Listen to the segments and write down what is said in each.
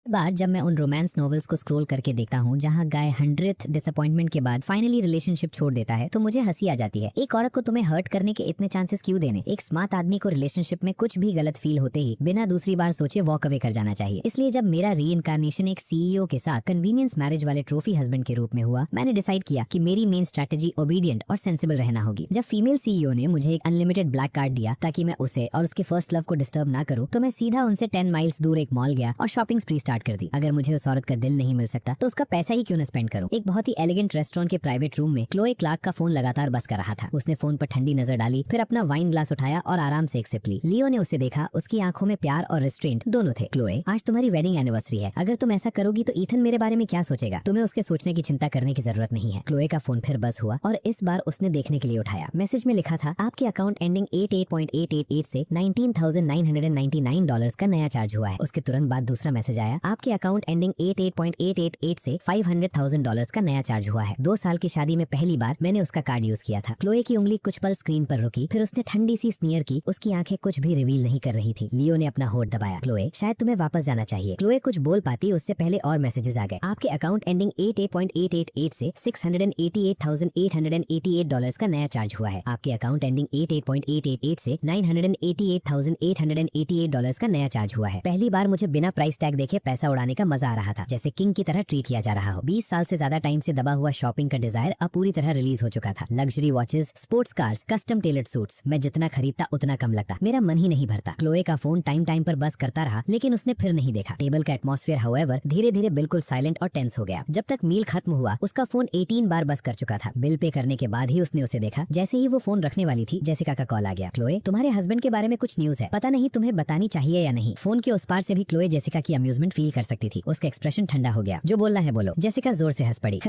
बार जब मैं उन रोमांस नॉवेल्स को स्क्रॉल करके देखता हूँ जहाँ गाय 100th डिसअपॉइंटमेंट के बाद फाइनली रिलेशनशिप छोड़ देता है तो मुझे हंसी आ जाती है। एक औरत को तुम्हें हर्ट करने के इतने चांसेस क्यों देने? एक स्मार्ट आदमी को रिलेशनशिप में कुछ भी गलत फील होते ही बिना दूसरी बार सोचे वॉक अवे कर जाना चाहिए। इसलिए जब मेरा री इनकारनेशन एक सीईओ के साथ कन्वीनियंस मैरिज वाले ट्रॉफी हस्बैंड के रूप में हुआ, मैंने डिसाइड किया कि मेरी मेन स्ट्रेटेजी ओबीडियंट और सेंसिबल रहना होगी। जब फीमेल सीईओ ने मुझे एक अनलिमिटेड ब्लैक कार्ड दिया ताकि मैं उसे और उसके फर्स्ट लव को डिस्टर्ब ना करूँ, तो मैं सीधा उनसे 10 माइल्स दूर एक मॉल गया और शॉपिंग स्प्री स्टार्ट कर दी। अगर मुझे उस औरत का दिल नहीं मिल सकता तो उसका पैसा ही क्यों न स्पेंड करूं। एक बहुत ही एलिगेंट रेस्टोरेंट के प्राइवेट रूम में क्लोए क्लार्क का फोन लगातार बज कर रहा था। उसने फोन पर ठंडी नजर डाली, फिर अपना वाइन ग्लास उठाया और आराम से एक सिप ली। लियो ने उसे देखा, उसकी आंखों में प्यार और रिस्ट्रेंट दोनों थे। क्लोए, आज तुम्हारी वेडिंग एनिवर्सरी है। अगर तुम ऐसा करोगी तो ईथन मेरे बारे में क्या सोचेगा? तुम्हें उसके सोचने की चिंता करने की जरूरत नहीं है। क्लोए का फोन फिर बज हुआ और इस बार उसने देखने के लिए उठाया। मैसेज में लिखा था, आपके अकाउंट एंडिंग 88.888 से $19,999 का नया चार्ज हुआ है। उसके तुरंत बाद दूसरा मैसेज आया, आपके अकाउंट एंडिंग 88.888 से $500,000 का नया चार्ज हुआ है। 2 साल की शादी में पहली बार मैंने उसका कार्ड यूज किया था। क्लोए की उंगली कुछ पल स्क्रीन पर रुकी, फिर उसने ठंडी सी स्नीयर की। उसकी आंखें कुछ भी रिवील नहीं कर रही थी। लियो ने अपना होठ दबाया, क्लोए शायद तुम्हें वापस जाना चाहिए। क्लोए कुछ बोल पाती उससे पहले और मैसेजेस आ गए, आपके अकाउंट एंडिंग 88.888 से $688,888 का नया चार्ज हुआ है। आपके अकाउंट एंडिंग 88.888 से $988,888 का नया चार्ज हुआ है। पहली बार मुझे बिना प्राइस टैग देखे पैसा उड़ाने का मजा आ रहा था, जैसे किंग की तरह ट्रीट किया जा रहा हो। 20 साल से ज्यादा टाइम से दबा हुआ शॉपिंग का डिजायर अब पूरी तरह रिलीज हो चुका था। Luxury watches, sports cars, custom tailored suits, मैं जितना खरीदता उतना कम लगता। मेरा मन ही नहीं भरता। क्लोए का फोन टाइम टाइम पर बस करता रहा, लेकिन उसने फिर नहीं देखा। टेबल का एटमॉस्फेयर हाउएवर धीरे धीरे बिल्कुल साइलेंट और टेंस हो गया। जब तक मील खत्म हुआ उसका फोन 18 बार बस कर चुका था। बिल पे करने के बाद ही उसने उसे देखा। जैसे ही वो फोन रखने वाली थी, जेसिका का कॉल आ गया, क्लोए तुम्हारे हस्बैंड के बारे में कुछ न्यूज है, पता नहीं तुम्हें बतानी चाहिए या नहीं। फोन के उस पार से भी क्लोए जेसिका की अम्यूजमेंट फील कर सकती थी। उसका एक्सप्रेशन ठंडा हो गया। जो बोलना है बोलो। जेसिका जोर से हंस पड़ी।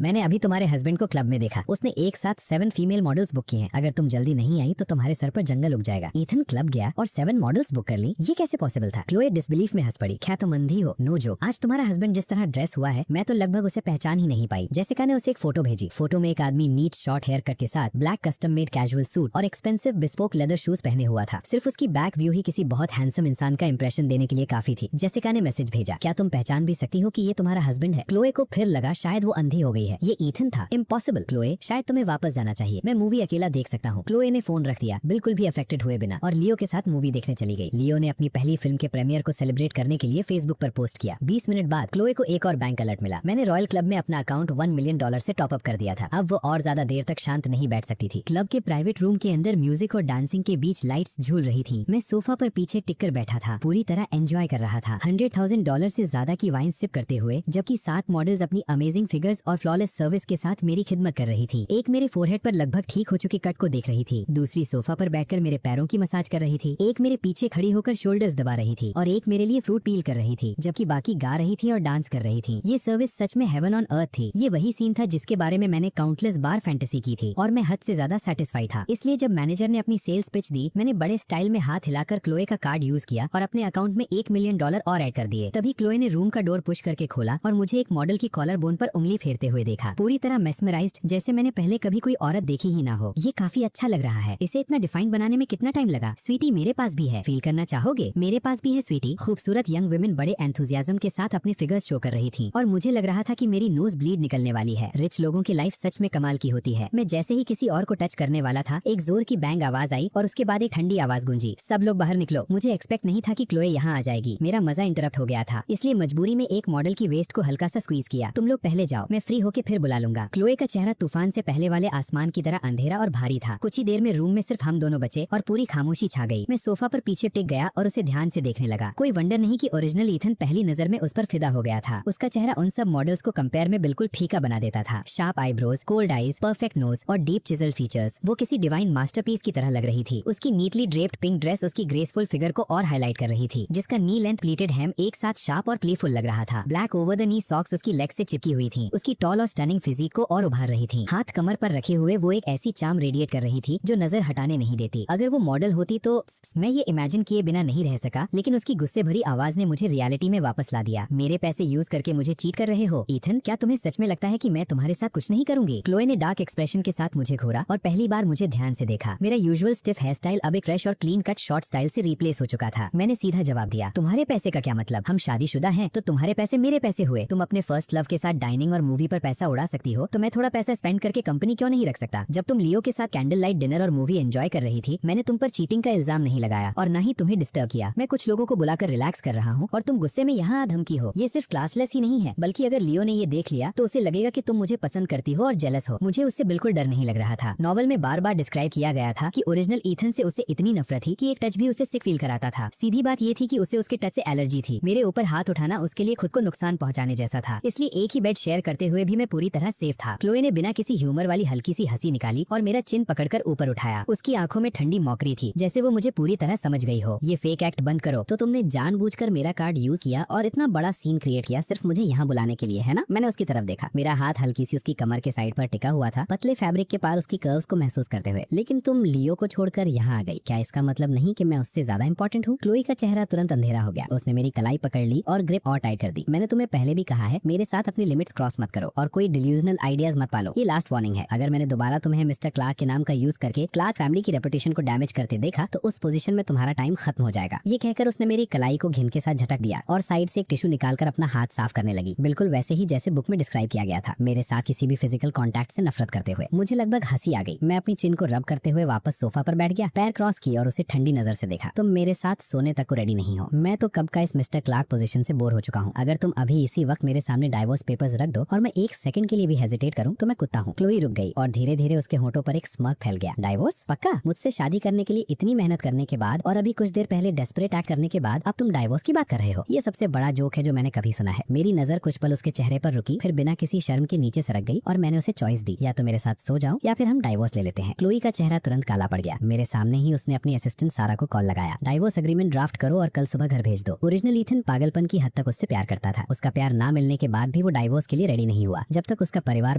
मैंने अभी तुम्हारे हस्बैंड को क्लब में देखा। उसने एक साथ 7 फीमेल मॉडल्स बुक की हैं। अगर तुम जल्दी नहीं आई तो तुम्हारे सर पर जंगल उग जाएगा। ईथन क्लब गया और 7 मॉडल्स बुक कर ली, ये कैसे पॉसिबल था? क्लोए डिसबिलीफ में हंस पड़ी। क्या तुम अंधी हो? No joke. आज तुम्हारा हस्बैंड जिस तरह ड्रेस हुआ है, मैं तो लगभग उसे पहचान ही नहीं पाई। जेसिका ने उसे एक फोटो भेजी। फोटो में एक आदमी नीट शॉर्ट हेयर कट के साथ black custom made casual suit और एक्सपेंसिव बिस्पोक लेदर शूज पहने हुआ था। सिर्फ उसकी बैक व्यू ही किसी बहुत हैंडसम इंसान का इंप्रेशन देने के लिए काफी थी। जेसिका ने मैसेज भेजा, क्या तुम पहचान भी सकती हो कि ये तुम्हारा हस्बैंड है? क्लोए को फिर लगा शायद वो अंधी हो गई है। ये ईथन था। इम्पॉसिबल। क्लोए शायद तुम्हें वापस जाना चाहिए, मैं मूवी अकेला देख सकता हूँ। क्लोए ने फोन रख दिया, बिल्कुल भी अफेक्टेड हुए बिना, और लियो के साथ मूवी देखने चली गई। लियो ने अपनी पहली फिल्म के प्रीमियर को सेलिब्रेट करने के लिए फेसबुक पर पोस्ट किया। 20 मिनट बाद क्लोए को एक और बैंक अलर्ट मिला। मैंने रॉयल क्लब में अपना अकाउंट $1 मिलियन से टॉप अप कर दिया था। अब वो और ज्यादा देर तक शांत नहीं बैठ सकती थी। क्लब के प्राइवेट रूम के अंदर म्यूजिक और डांसिंग के बीच लाइट्स झूल रही थी। मैं सोफा पर पीछे टिक कर बैठा था, पूरी तरह एंजॉय कर रहा था। $100,000 से ज्यादा की वाइन सिप करते हुए, जबकि 7 मॉडल्स अपनी अमेजिंग फिगर्स और फ्लॉलेस सर्विस के साथ मेरी खिदमत कर रही थी। एक मेरे फोरहेड पर लगभग ठीक हो चुके कट को देख रही थी, दूसरी सोफा पर बैठकर मेरे पैरों की मसाज कर रही थी, एक मेरे पीछे खड़ी होकर शोल्डर्स दबा रही थी और एक मेरे लिए फ्रूट पील कर रही थी, जबकि बाकी गा रही थी और डांस कर रही थी। ये सर्विस सच में हेवन ऑन अर्थ थी। ये वही सीन था जिसके बारे में मैंने काउंटलेस बार फैंटेसी की थी और मैं हद से ज्यादा सेटिस्फाई था। इसलिए जब मैनेजर ने अपनी सेल्स पिच दी, मैंने बड़े स्टाइल में हाथ हिलाकर क्लोए का कार्ड यूज किया और अपने अकाउंट में $1 मिलियन और ऐड कर दिए। तभी क्लोए ने रूम का डोर पुश करके खोला और मुझे एक मॉडल की कॉलर बोन पर उंगली फेरते हुए देखा, पूरी तरह मेस्मराइज्ड, जैसे मैंने पहले कभी कोई औरत देखी ही ना हो। ये काफी अच्छा लग रहा है। इसे इतना डिफाइन बनाने में कितना टाइम लगा? स्वीटी मेरे पास भी है, फील करना चाहोगे? मेरे पास भी है स्वीटी। खूबसूरत यंग वुमेन बड़े एंथुजियाज्म के साथ अपने फिगर्स शो कर रही थी और मुझे लग रहा था कि मेरी नोज ब्लीड निकलने वाली है। रिच लोगों की लाइफ सच में कमाल की होती है। मैं जैसे ही किसी और को टच करने वाला था, एक जोर की बैंग आवाज आई और उसके बाद एक ठंडी आवाज गूंजी, सब लोग बाहर निकलो। मुझे एक्सपेक्ट नहीं था कि क्लोए यहाँ आ जाएगी। मेरा मजा इंटरप्ट हो गया था, इसलिए मजबूरी में एक मॉडल की वेस्ट को हल्का सा स्क्वीज किया। तुम लोग पहले जाओ, मैं फ्री होके फिर बुला लूंगा। क्लोए का चेहरा तूफान से पहले वाले आसमान की तरह अंधेरा और भारी था। कुछ ही देर में रूम में सिर्फ हम दोनों बचे और पूरी खामोशी छा गई। मैं सोफा पर पीछे टिक गया और उसे ध्यान से देखने लगा। कोई वंडर नहीं कि ओरिजिनल ईथन पहली नजर में उस पर फिदा हो गया था। उसका चेहरा उन सब मॉडल्स को कंपेयर में बिल्कुल फीका बना देता था। Sharp eyebrows, cold eyes, perfect nose और डीप चिजल फीचर्स, वो किसी डिवाइन मास्टरपीस की तरह लग रही थी। उसकी नीटली ड्रेप्ड पिंक ड्रेस उसकी ग्रेसफुल फिगर को और हाईलाइट कर रही थी, जिसका नी लेंथ प्लीटेड हेम एक साथ शार्प और प्लेफुल लग रहा था। Black over the knee socks उसकी लेग से चिपकी हुई थी, उसकी टॉल और स्टनिंग फिजिक को और उभार रही थी। हाथ कमर पर रखे हुए वो एक ऐसी चार्म रेडिएट कर रही थी जो नजर हटाने नहीं देती। अगर वो मॉडल होती तो मैं ये इमेजिन किए बिना नहीं रह सका, लेकिन उसकी गुस्से भरी आवाज ने मुझे रियलिटी में वापस ला दिया। मेरे पैसे यूज करके मुझे चीट कर रहे हो ईथन? क्या तुम्हें सच में लगता है कि मैं तुम्हारे साथ कुछ नहीं करूंगी? क्लोए ने डार्क एक्सप्रेशन के साथ मुझे घूरा और पहली बार मुझे ध्यान से देखा। मेरा यूजुअल स्टिफ हेयर स्टाइल अब एक फ्रेश और क्लीन कट शॉर्ट स्टाइल से रिप्लेस हो चुका था। मैंने सीधा जवाब दिया, तुम्हारे पैसे का क्या मतलब? मतलब? हम शादीशुदा हैं तो तुम्हारे पैसे मेरे पैसे हुए। तुम अपने फर्स्ट लव के साथ डाइनिंग और मूवी पर पैसा उड़ा सकती हो, तो मैं थोड़ा पैसा स्पेंड करके कंपनी क्यों नहीं रख सकता? जब तुम लियो के साथ कैंडल लाइट डिनर और मूवी एंजॉय कर रही थी, मैंने तुम पर चीटिंग का इल्जाम नहीं लगाया और न ही तुम्हें डिस्टर्ब किया। मैं कुछ लोगों को बुलाकर रिलैक्स कर रहा हूँ और तुम गुस्से में यहाँ आ धमकी हो। ये सिर्फ क्लासलेस ही नहीं है, बल्कि अगर लियो ने ये देख लिया तो उसे लगेगा कि तुम मुझे पसंद करती हो और जेलस हो। मुझे उससे बिल्कुल डर नहीं लग रहा था। नॉवल में बार बार डिस्क्राइब किया गया था कि ओरिजिनल ईथन से उसे इतनी नफरत थी कि एक टच भी उसे सिक फील कराता था। सीधी बात ये थी कि उसे उसके टच से एलर्जी थी। मेरे ऊपर हाथ उठाना उसके लिए खुद को नुकसान पहुंचाने जैसा था, इसलिए एक ही बेड शेयर करते हुए भी मैं पूरी तरह सेफ था। क्लोए ने बिना किसी ह्यूमर वाली हल्की सी हंसी निकाली और मेरा चिन पकड़कर ऊपर उठाया। उसकी आंखों में ठंडी मौकरी थी, जैसे वो मुझे पूरी तरह समझ गई हो। ये फेक एक्ट बंद करो। तो तुमने जानबूझकर मेरा कार्ड यूज किया और इतना बड़ा सीन क्रिएट किया सिर्फ मुझे यहाँ बुलाने के लिए, है ना? मैंने उसकी तरफ देखा। मेरा हाथ हल्की सी उसकी कमर के साइड पर टिका हुआ था, पतले फैब्रिक के पार उसकी कर्व्स को महसूस करते हुए। लेकिन तुम लियो को छोड़कर यहाँ आ गई। क्या इसका मतलब नहीं कि मैं उससे ज्यादा इंपॉर्टेंट हूँ? क्लोई का चेहरा तुरंत अंधेरा हो गया। उसने मेरी कलाई पकड़ ली और ग्रिप और टाइट कर दी। मैंने तुम्हें पहले भी कहा है, मेरे साथ अपनी लिमिट्स क्रॉस मत करो और कोई डिल्यूजनल आइडियाज मत पालो। ये लास्ट वार्निंग है। अगर मैंने दोबारा तुम्हें मिस्टर क्लार्क के नाम का यूज करके क्लार्क फैमिली की रेपुटेशन को डैमेज करते देखा तो उस पोजीशन में तुम्हारा टाइम खत्म हो जाएगा। ये कहकर उसने मेरी कलाई को घिन के साथ झटक दिया और साइड से एक टिश्यू निकालकर अपना हाथ साफ करने लगी, बिल्कुल वैसे ही जैसे बुक में डिस्क्राइब किया गया था। मेरे साथ किसी भी फिजिकल कांटेक्ट से नफरत करते हुए मुझे लगभग हंसी आ गई। मैं अपनी चिन को रब करते हुए वापस सोफा पर बैठ गया, पैर क्रॉस किए और उसे ठंडी नजर से देखा। तुम मेरे साथ सोने तक को रेडी नहीं हो। मैं तो कब का इस मिस्टर क्लार्क पोजीशन से बोर हो चुका हूँ। अगर तुम अभी इसी वक्त मेरे सामने डाइवोर्स पेपर्स रख दो और मैं एक सेकंड के लिए भी हेजिटेट करूँ तो मैं कुत्ता हूँ। क्लोई रुक गई और धीरे धीरे उसके होठों पर एक स्मर्क फैल गया। डाइवोर्स? पक्का? मुझसे शादी करने के लिए इतनी मेहनत करने के बाद और अभी कुछ देर पहले डेस्परेट एक्ट करने के बाद अब तुम डाइवोर्स की बात कर रहे हो? ये सबसे बड़ा जोक है जो मैंने कभी सुना है। मेरी नजर कुछ पल उसके चेहरे पर रुकी, फिर बिना किसी शर्म के नीचे सरक गई और मैंने उसे चॉइस दी, या तो मेरे साथ सो जाओ या फिर हम डाइवोर्स ले लेते हैं। क्लोई का चेहरा तुरंत काला पड़ गया। मेरे सामने ही उसने अपनी असिस्टेंट सारा को कॉल लगाया। डाइवोर्स एग्रीमेंट ड्राफ्ट करो और कल सुबह घर भेज दो। ओरिजिनल ईथन पागलपन की हद तक उससे प्यार करता था। उसका प्यार ना मिलने के बाद भी वो डाइवोर्स के लिए रेडी नहीं हुआ जब तक उसका परिवार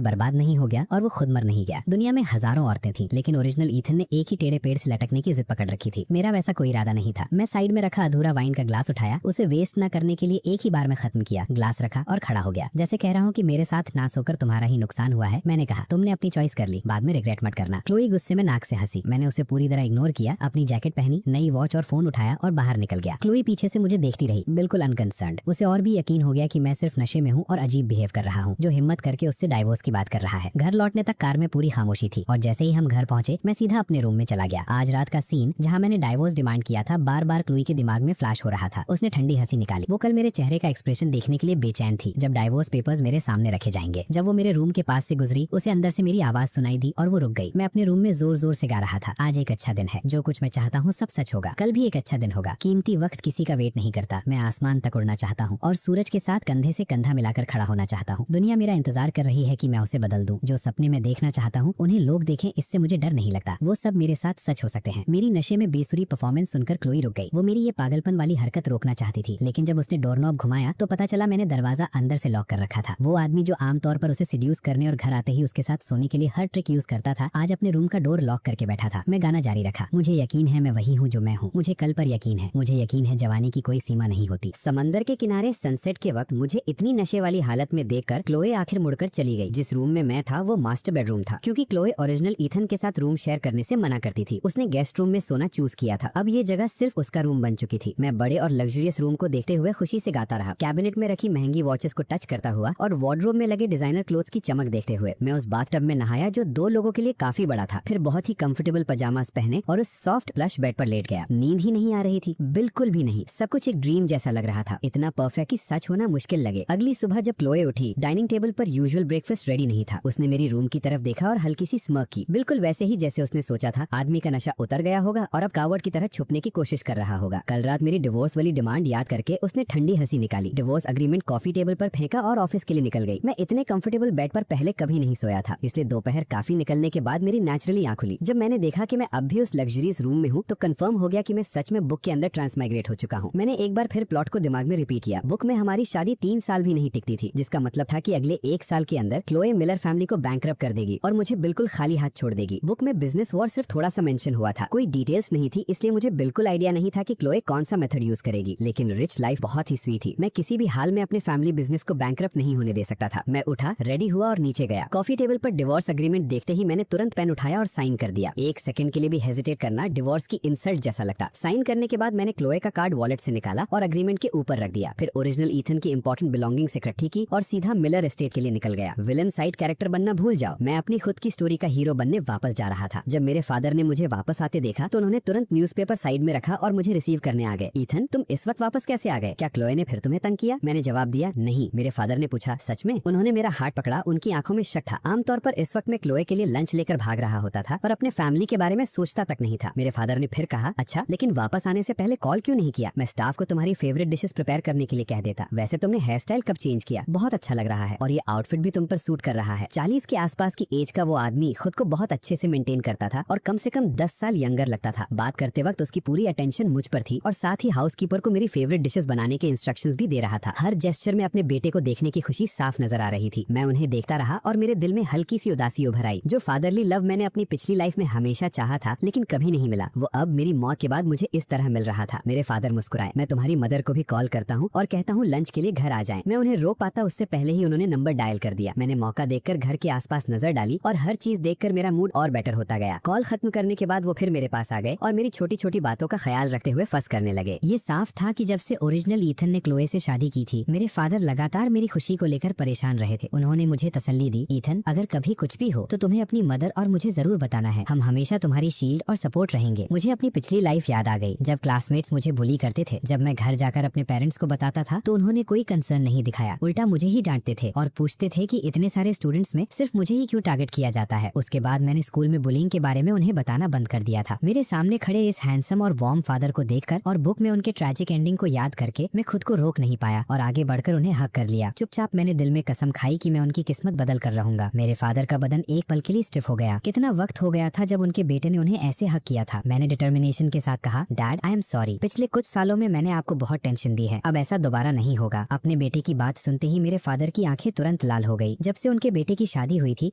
बर्बाद नहीं हो गया और वो खुद मर नहीं गया। दुनिया में हजारों औरतें थी, लेकिन ओरिजिनल ईथन ने एक ही टेढ़े पेड़ से लटकने की जिद पकड़ रखी थी। मेरा वैसा कोई इरादा नहीं था। मैं साइड में रखा अधूरा वाइन का ग्लास उठाया, उसे वेस्ट न करने के लिए एक ही बार में खत्म किया, ग्लास रखा और खड़ा हो गया, जैसे कह रहा हूँ कि मेरे साथ ना सोकर तुम्हारा ही नुकसान हुआ है। मैंने कहा, तुमने अपनी चॉइस कर ली, बाद में रिग्रेट मत करना। क्लोई गुस्से में नाक से हंसी। मैंने उसे पूरी तरह इग्नोर किया, अपनी जैकेट पहनी, नई वॉच और फोन उठाया और बाहर निकल गया। क्लोई पीछे से मुझे देखती रही, बिल्कुल अनकंसर्न्ड। उसे और भी यकीन हो गया कि मैं सिर्फ नशे में हूँ और अजीब बिहेव कर रहा हूँ, जो हिम्मत करके उससे डाइवोर्स की बात कर रहा है। घर लौटने तक कार में पूरी खामोशी थी और जैसे ही हम घर पहुंचे मैं सीधा अपने रूम में चला गया। आज रात का सीन जहाँ मैंने डाइवोर्स डिमांड किया था बार बार क्लोई के दिमाग में फ्लैश हो रहा था। उसने ठंडी हंसी निकाली। वो कल मेरे चेहरे का एक्सप्रेशन देखने के लिए बेचैन थी जब डाइवोर्स पेपर्स मेरे सामने रखे जाएंगे। जब वो मेरे रूम के पास से गुजरी, उसे अंदर से मेरी आवाज सुनाई दी और वो रुक गई। मैं अपने रूम में जोर जोर से गा रहा था, आज एक अच्छा दिन है, जो कुछ मैं चाहता हूँ सब सच होगा, कल भी एक अच्छा दिन होगा, कीमती वक्त किसी का वेट नहीं करता, मैं आसमान तक उड़ना चाहता हूँ और सूरज के साथ कंधे से कंधा मिलाकर खड़ा होना चाहता हूँ। दुनिया मेरा इंतजार कर रही है कि मैं उसे बदल दूं। जो सपने में देखना चाहता हूँ उन्हें लोग देखें, इससे मुझे डर नहीं लगता। वो सब मेरे साथ सच हो सकते हैं। मेरी नशे में बेसुरी परफॉर्मेंस सुनकर क्लोई रुक गई। वो मेरी ये पागलपन वाली हरकत रोकना चाहती थी, लेकिन जब उसने डोरनॉब घुमाया तो पता चला मैंने दरवाजा अंदर से लॉक कर रखा था। वो आदमी जो आमतौर पर उसे सिड्यूस करने और घर आते ही उसके साथ सोने के लिए हर ट्रिक यूज करता था, आज अपने रूम का डोर लॉक करके बैठा था। मैं गाना जारी रखा। मुझे यकीन है मैं वही हूँ जो मैं हूँ। मुझे कल पर यकीन है। मुझे यकीन है जवानी की कोई सीमा नहीं होती। समंदर के किनारे सनसेट के वक्त मुझे इतनी नशे वाली हालत में देखकर क्लोए आखिर मुड़कर चली गई। जिस रूम में मैं था वो मास्टर बेडरूम था, क्योंकि क्लोए ओरिजिनल ईथन के साथ रूम शेयर करने से मना करती थी। उसने गेस्ट रूम में सोना चूज किया था। अब ये जगह सिर्फ उसका रूम बन चुकी थी। मैं बड़े और लग्जरियस रूम को देखते हुए खुशी से गाता रहा, कैबिनेट में रखी महंगी वॉचेस को टच करता हुआ और वार्डरोब में लगे डिजाइनर क्लोथ्स की चमक देखते हुए। मैं उस बाथटब में नहाया जो 2 लोगों के लिए काफी बड़ा था, फिर बहुत ही कंफर्टेबल पजामास पहने और उस सॉफ्ट प्लश बेड पर लेट गया। नींद ही नहीं आ रही थी, बिल्कुल भी नहीं। सब कुछ एक ड्रीम जैसा लग रहा था, इतना परफेक्ट कि सच होना मुश्किल लगे। अगली सुबह जब क्लोए उठी, डाइनिंग टेबल पर यूजुअल ब्रेकफास्ट रेडी नहीं था। उसने मेरी रूम की तरफ देखा और हल्की सी स्मर्क की, बिल्कुल वैसे ही जैसे उसने सोचा था। आदमी का नशा उतर गया होगा और अब कावर्ड की तरह छुपने की कोशिश कर रहा होगा। कल रात मेरी डिवोर्स वाली डिमांड याद करके उसने ठंडी हंसी निकाली, डिवोर्स अग्रीमेंट कॉफी टेबल पर फेंका और ऑफिस के लिए निकल गई। मैं इतने कंफर्टेबल बेड पर पहले कभी नहीं सोया था, इसलिए दोपहर काफी निकलने के बाद मेरी नेचुरली आंख खुली। जब मैंने देखा कि मैं अब भी उस लग्जरियस रूम में हूँ तो कंफर्म हो गया कि मैं सच में बुक के अंदर ट्रांसमाइग्रेट हो चुका हूँ। मैंने एक बार फिर प्लॉट को दिमाग में रिपीट किया। बुक में हमारी शादी 3 साल भी नहीं टिकती थी, जिसका मतलब था कि अगले 1 साल के अंदर क्लोए मिलर फैमिली को बैंकरप्ट कर देगी और मुझे बिल्कुल खाली हाथ छोड़ देगी। बुक में बिजनेस वॉर सिर्फ थोड़ा सा मेंशन हुआ था, कोई डिटेल्स नहीं थी, इसलिए मुझे बिल्कुल आइडिया नहीं था कि क्लोए कौन सा मेथड यूज करेगी। लेकिन रिच लाइफ बहुत ही स्वीट थी। मैं किसी भी हाल में अपने फैमिली बिजनेस को बैंकरप्ट नहीं होने दे सकता था। मैं उठा, रेडी हुआ और नीचे गया। कॉफी टेबल पर डिवोर्स एग्रीमेंट देखते ही मैंने तुरंत पेन उठाया और साइन कर दिया। 1 सेकंड के लिए भी हेजिटेट करना डिवोर्स की इंसल्ट जैसा लगता। साइन करने के बाद मैंने क्लोए का कार्ड वॉलेट से निकाला और अग्रीमेंट असाइनमेंट के ऊपर रख दिया। फिर ओरिजिनल ईथन की इंपॉर्टेंट बिलोंगिंग्स इकट्ठी की और सीधा मिलर एस्टेट के लिए निकल गया। विलन साइड कैरेक्टर बनना भूल जाओ, मैं अपनी खुद की स्टोरी का हीरो बनने वापस जा रहा था। जब मेरे फादर ने मुझे वापस आते देखा तो उन्होंने तुरंत न्यूज़पेपर साइड में रखा और मुझे रिसीव करने आ गए। ईथन, तुम इस वक्त वापस कैसे आ गए? क्या क्लोए ने फिर तुम्हें तंग किया? मैंने जवाब दिया, नहीं। मेरे फादर ने पूछा, सच में? उन्होंने मेरा हाथ पकड़ा, उनकी आंखों में शक था। आमतौर पर इस वक्त मैं क्लोए के लिए लंच लेकर भाग रहा होता था और अपने फैमिली के बारे में सोचता तक नहीं था। मेरे फादर ने फिर कहा, अच्छा, लेकिन वापस आने से पहले कॉल क्यों नहीं किया? मैं स्टाफ को तुम्हारी फेवरेट डिशेस प्रिपेयर करने के लिए कह देता। वैसे तुमने हेयर स्टाइल कब चेंज किया? बहुत अच्छा लग रहा है और ये आउटफिट भी तुम पर सूट कर रहा है। 40 के आसपास की एज का वो आदमी खुद को बहुत अच्छे से मेंटेन करता था और कम से कम 10 साल यंगर लगता था। बात करते वक्त उसकी पूरी अटेंशन मुझ पर थी और साथ ही हाउसकीपर को मेरी फेवरेट डिशेस बनाने के इंस्ट्रक्शंस भी दे रहा था। हर जेस्चर में अपने बेटे को देखने की खुशी साफ नजर आ रही थी। मैं उन्हें देखता रहा और मेरे दिल में हल्की सी उदासी उभर आई। जो फादरली लव मैंने अपनी पिछली लाइफ में हमेशा चाहा था लेकिन कभी नहीं मिला, वो अब मेरी मौत के बाद मुझे इस तरह मिल रहा था। मेरे फादर मुस्कुराए। मैं तुम्हारी मदर को भी कॉल करता हूँ और कहता हूँ लंच के लिए घर आ जाएं। मैं उन्हें रोक पाता उससे पहले ही उन्होंने नंबर डायल कर दिया। मैंने मौका देखकर घर के आसपास नजर डाली और हर चीज देखकर मेरा मूड और बेटर होता गया। कॉल खत्म करने के बाद वो फिर मेरे पास आ गए और मेरी छोटी छोटी बातों का ख्याल रखते हुए फंस करने लगे। ये साफ था कि जब से ओरिजिनल ईथन ने क्लोए से शादी की थी, मेरे फादर लगातार मेरी खुशी को लेकर परेशान रहे थे। उन्होंने मुझे तसल्ली दी, ईथन, अगर कभी कुछ भी हो तो तुम्हें अपनी मदर और मुझे जरूर बताना है। हम हमेशा तुम्हारी शील्ड और सपोर्ट रहेंगे। मुझे अपनी पिछली लाइफ याद आ गई जब क्लासमेट्स मुझे बुली करते थे। जब मैं घर जाकर अपने पेरेंट्स को बताता था तो उन्होंने कोई कंसर्न नहीं दिखाया, उल्टा मुझे ही डांटते थे और पूछते थे कि इतने सारे स्टूडेंट्स में सिर्फ मुझे ही क्यों टारगेट किया जाता है। उसके बाद मैंने स्कूल में बुलिंग के बारे में उन्हें बताना बंद कर दिया था। मेरे सामने खड़े इस हैंडसम और वार्म फादर को देखकर और बुक में उनके ट्रैजिक एंडिंग को याद करके मैं खुद को रोक नहीं पाया और आगे बढ़कर उन्हें हक कर लिया। चुपचाप मैंने दिल में कसम खाई कि मैं उनकी किस्मत बदल कर रहूंगा। मेरे फादर का बदन एक पल के लिए स्टिफ हो गया। कितना वक्त हो गया था जब उनके बेटे ने उन्हें ऐसे हक किया था। मैंने डिटर्मिनेशन के साथ कहा, डैड, आई एम सॉरी। पिछले कुछ सालों में मैंने आपको बहुत टेंशन दी है, अब ऐसा दोबारा नहीं होगा। अपने बेटे की बात सुनते ही मेरे फादर की आंखें तुरंत लाल हो गई। जब से उनके बेटे की शादी हुई थी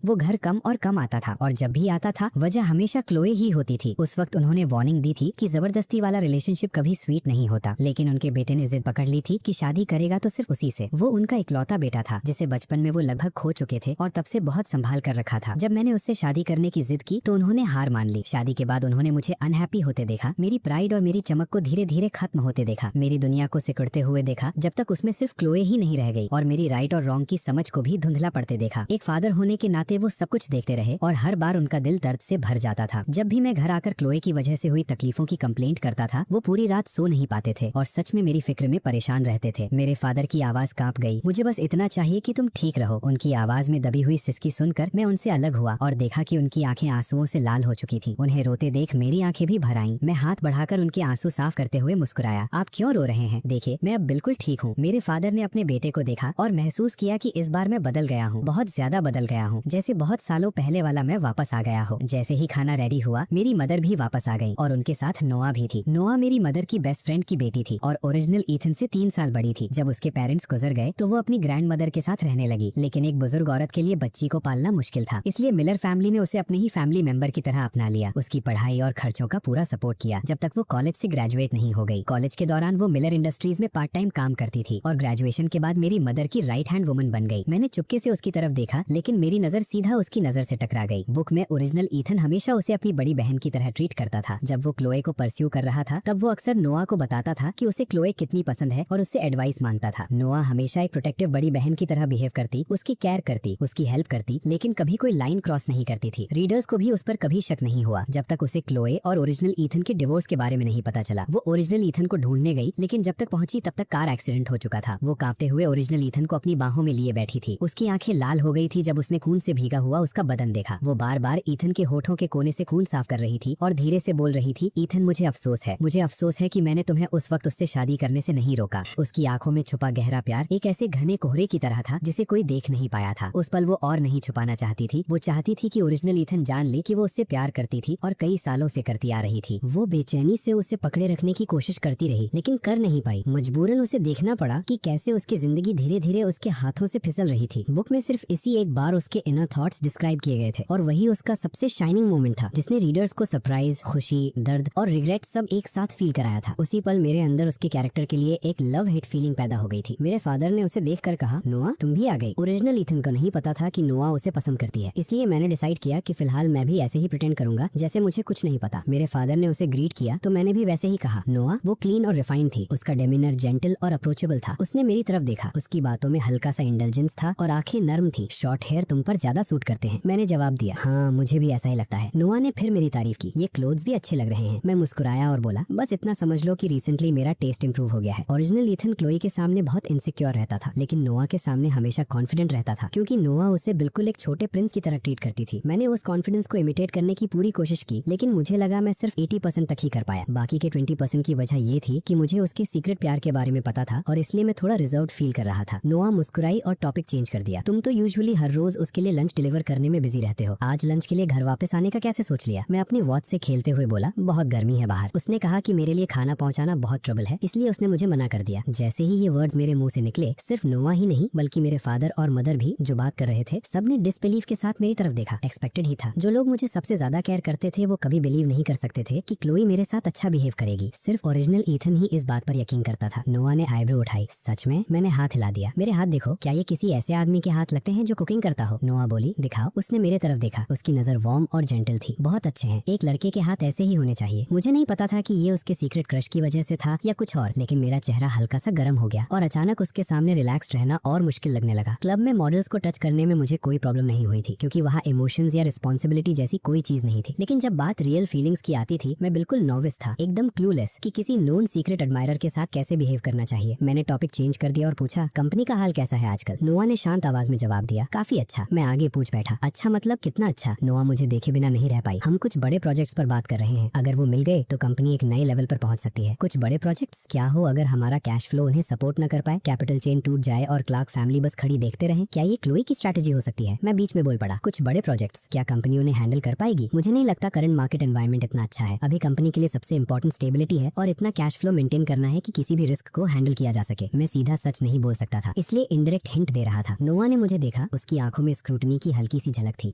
वो घर कम और कम आता था और जब भी आता था वजह हमेशा क्लोए ही होती थी। उस वक्त उन्होंने वार्निंग दी थी कि जबरदस्ती वाला रिलेशनशिप कभी स्वीट नहीं होता, लेकिन उनके बेटे ने जिद पकड़ ली थी कि शादी करेगा तो सिर्फ उसी से। वो उनका इकलौता बेटा था जिसे बचपन में वो लगभग खो चुके थे और तब से बहुत संभाल कर रखा था। जब मैंने उससे शादी करने की जिद की तो उन्होंने हार मान ली। शादी के बाद उन्होंने मुझे अनहैप्पी होते देखा, मेरी प्राइड और मेरी चमक को धीरे धीरे खत्म होते देखा, मेरी दुनिया को सिकुड़ते हुए देखा जब तक उसमें सिर्फ क्लोए ही नहीं रह गई और मेरी राइट और रॉन्ग की समझ को भी धुंधला पड़ते देखा। एक फादर होने के नाते वो सब कुछ देखते रहे और हर बार उनका दिल दर्द से भर जाता था। जब भी मैं घर आकर क्लोए की वजह से हुई तकलीफों की कंप्लेंट करता था वो पूरी रात सो नहीं पाते थे और सच में मेरी फिक्र में परेशान रहते थे। मेरे फादर की आवाज कांप गई, मुझे बस इतना चाहिए कि तुम ठीक रहो। उनकी आवाज में दबी हुई सिसकी सुनकर मैं उनसे अलग हुआ और देखा कि उनकी आंखें आंसुओं से लाल हो चुकी थी। उन्हें रोते देख मेरी आंखें भी भर आईं। मैं हाथ बढ़ाकर उनके आंसू साफ करते हुए मुस्कुराया, आप क्यों रो रहे हैं? देखिए, मैं अब बिल्कुल ठीक हूँ। मेरे फादर ने अपने बेटे को देखा और महसूस किया कि इस बार मैं बदल गया हूँ, बहुत ज्यादा बदल गया हूँ, जैसे बहुत सालों पहले वाला मैं वापस आ गया हूँ। जैसे ही खाना रेडी हुआ मेरी मदर भी वापस आ गई और उनके साथ नोआ भी थी। नोआ मेरी मदर की बेस्ट फ्रेंड की बेटी थी और ओरिजिनल ईथन से 3 साल बड़ी थी। जब उसके पेरेंट्स गुजर गए तो वो अपनी ग्रैंड मदर के साथ रहने लगी, लेकिन एक बुजुर्ग औरत के लिए बच्ची को पालना मुश्किल था, इसलिए मिलर फैमिली ने उसे अपने ही फैमिली मेंबर की तरह अपना लिया। उसकी पढ़ाई और खर्चों का पूरा सपोर्ट किया जब तक वो कॉलेज से ग्रेजुएट नहीं हो गई। कॉलेज के दौरान वो मिलर इंडस्ट्रीज में पार्ट टाइम काम करती थी और ग्रेजुएशन के बाद मेरी मदर की राइट हैंड वुमन बन गई। मैंने चुपके से उसकी तरफ देखा लेकिन मेरी नजर सीधा उसकी नजर से टकरा गई। बुक में ओरिजिनल ईथन हमेशा उसे अपनी बड़ी बहन की तरह ट्रीट करता था। जब वो क्लोए को परस्यू कर रहा था तब वो अक्सर नोआ को बताता था कि उसे क्लोए कितनी पसंद है और उससे एडवाइस मांगता था। नोआ हमेशा एक प्रोटेक्टिव बड़ी बहन की तरह बिहेव करती, उसकी केयर करती, उसकी हेल्प करती, लेकिन कभी कोई लाइन क्रॉस नहीं करती थी। रीडर्स को भी उस पर कभी शक नहीं हुआ जब तक उसे क्लोए और ओरिजिनल ईथन के डिवोर्स के बारे में नहीं पता चला। वो ओरिजिनल ईथन को ढूंढने गई लेकिन जब तक पहुंची तब तक कार एक्सीडेंट हो चुका था। वो कांपते हुए ओरिजिनल ईथन को अपनी बाहों में लिए बैठी थी। उसकी आंखें लाल हो गई थी जब उसने खून से भीगा हुआ उसका बदन देखा। वो बार बार ईथन के होठों के कोने से खून साफ कर रही थी और धीरे से बोल रही थी, ईथन, मुझे अफसोस है कि मैंने तुम्हें उस वक्त उससे शादी करने से नहीं रोका। उसकी आंखों में छुपा गहरा प्यार एक ऐसे घने कोहरे की तरह था जिसे कोई देख नहीं पाया था। उस पल वो और नहीं छुपाना चाहती थी। वो चाहती थी कि ओरिजिनल ईथन जान ले कि वो उससे प्यार करती थी और कई सालों से करती आ रही थी। वो बेचैनी से उसे पकड़े रखने की कोशिश करती रही लेकिन कर नहीं पाई। मजबूरन उसे देखना पड़ा कि कैसे उसकी जिंदगी धीरे धीरे उसके हाथों से फिसल रही थी। बुक में सिर्फ इसी एक बार उसके इनर थॉट्स डिस्क्राइब किए गए थे और वही उसका सबसे शाइनिंग मोमेंट था जिसने रीडर्स को सरप्राइज, खुशी, दर्द और रिग्रेट सब एक साथ फील कराया था। उसी पल मेरे अंदर उसके कैरेक्टर के लिए एक लव हेट फीलिंग पैदा हो गई थी। मेरे फादर ने उसे देखकर कहा, नोआ, तुम भी आ गई। ओरिजिनल ईथन को नहीं पता था कि नोआ उसे पसंद करती है, इसलिए मैंने डिसाइड किया कि फिलहाल मैं भी ऐसे ही प्रिटेंड करूंगा जैसे मुझे कुछ नहीं पता। मेरे फादर ने उसे ग्रीट किया तो मैंने भी वैसे ही कहा। नोआ वो क्लीन और रिफाइंड थी, उसके उसका डेमिनर जेंटल और अप्रोचेबल था। उसने मेरी तरफ देखा, उसकी बातों में हल्का सा इंटेलिजेंस था और आंखें नर्म थी। शॉर्ट हेयर तुम पर ज्यादा सूट करते हैं, मैंने जवाब दिया। हाँ मुझे भी ऐसा ही लगता है। नोआ ने फिर मेरी तारीफ की, ये क्लोथ्स भी अच्छे लग रहे हैं। मैं मुस्कुराया और बोला, बस इतना समझ लो कि रिसेंटली मेरा टेस्ट इंप्रूव हो गया है। ओरिजिनल ईथन क्लोई के सामने बहुत इनसिक्योर रहता था, लेकिन नोआ के सामने हमेशा कॉन्फिडेंट रहता था, क्योंकि नोआ उसे बिल्कुल एक छोटे प्रिंस की तरह ट्रीट करती थी। मैंने उस कॉन्फिडेंस को इमिटेट करने की पूरी कोशिश की, लेकिन मुझे लगा मैं सिर्फ 80% तक ही कर पाया। बाकी के 20% की वजह ये थी कि मुझे उसके सीक्रेट प्यार के बारे में पता था और इसलिए मैं थोड़ा रिजर्व फील कर रहा था। नोआ मुस्कुराई और टॉपिक चेंज कर दिया। तुम तो यूजुअली हर रोज उसके लिए लंच डिलीवर करने में बिजी रहते हो, आज लंच के लिए घर वापस आने का कैसे सोच लिया? मैं अपनी वॉच से खेलते हुए बोला, बहुत गर्मी है बाहर। उसने कहा कि मेरे लिए खाना पहुंचाना बहुत ट्रबल है, इसलिए उसने मुझे मना कर दिया। जैसे ही ये वर्ड्स मेरे मुंह से निकले, सिर्फ नोआ ही नहीं बल्कि मेरे फादर और मदर भी जो बात कर रहे थे, सबने डिसबिलीफ के साथ मेरी तरफ देखा। एक्सपेक्टेड ही था। जो लोग मुझे सबसे ज्यादा केयर करते थे वो कभी बिलीव नहीं कर सकते थे कि क्लोई मेरे साथ अच्छा बिहेव करेगी। सिर्फ ओरिजिनल ईथन ही इस बात पर यकीन करता था। नोआ ने आईब्रो उठाई। सच में? मैंने हाथ हिला दिया। मेरे हाथ देखो, क्या ये किसी ऐसे आदमी के हाथ लगते हैं जो कुकिंग करता हो? नोआ बोली, दिखाओ। उसने मेरे तरफ देखा, उसकी नजर वार्म और जेंटल थी। बहुत अच्छे हैं, एक लड़के के हाथ ऐसे ही होने चाहिए। मुझे नहीं पता था कि ये उसके सीक्रेट क्रश की वजह से था या कुछ और, लेकिन मेरा चेहरा हल्का सा गर्म हो गया और अचानक उसके सामने रिलैक्स्ड रहना और मुश्किल लगने लगा। क्लब में मॉडल्स को टच करने में मुझे कोई प्रॉब्लम नहीं हुई थी, क्योंकि वहाँ इमोशंस या रिस्पॉन्सिबिलिटी जैसी कोई चीज नहीं थी। लेकिन जब बात रियल फीलिंग्स की आती थी, मैं बिल्कुल नॉविस था, एकदम क्लूलेस कि किसी नोन सीक्रेट एडमायरर के साथ कैसे बिहेव करना चाहिए। मैंने टॉपिक चेंज कर दिया और पूछा, कंपनी का हाल कैसा है आजकल? नोआ ने शांत आवाज में जवाब दिया, काफी अच्छा। मैं आगे पूछ बैठा, अच्छा मतलब कितना अच्छा? नोआ मुझे देखे बिना नहीं रह पाई। हम कुछ बड़े प्रोजेक्ट्स पर बात कर रहे हैं, अगर वो मिल गए तो कंपनी एक नए लेवल पर पहुंच सकती है। कुछ बड़े प्रोजेक्ट्स? क्या हो अगर हमारा कैश फ्लो उन्हें सपोर्ट न कर पाए, कैपिटल चेन टूट जाए और क्लार्क फैमिली बस खड़ी देखते रहे? क्या ये क्लोई की स्ट्रैटेजी हो सकती है? मैं बीच में बोल पड़ा, कुछ बड़े प्रोजेक्ट्स क्या कंपनी उन्हें हैंडल कर पाएगी? मुझे नहीं लगता करंट मार्केट एनवायरनमेंट इतना अच्छा है। अभी कंपनी के लिए सबसे इंपॉर्टेंट स्टेबिलिटी है और इतना कैश फ्लो मेंटेन करना है कि किसी भी रिस्क को हैंडल किया जा सके। मैं सीधा सच नहीं बोल सकता था, इसलिए इनडायरेक्ट हिंट दे रहा था। नोआ ने मुझे देखा, उसकी आंखों में स्क्रूटनी की हल्की सी झलक थी।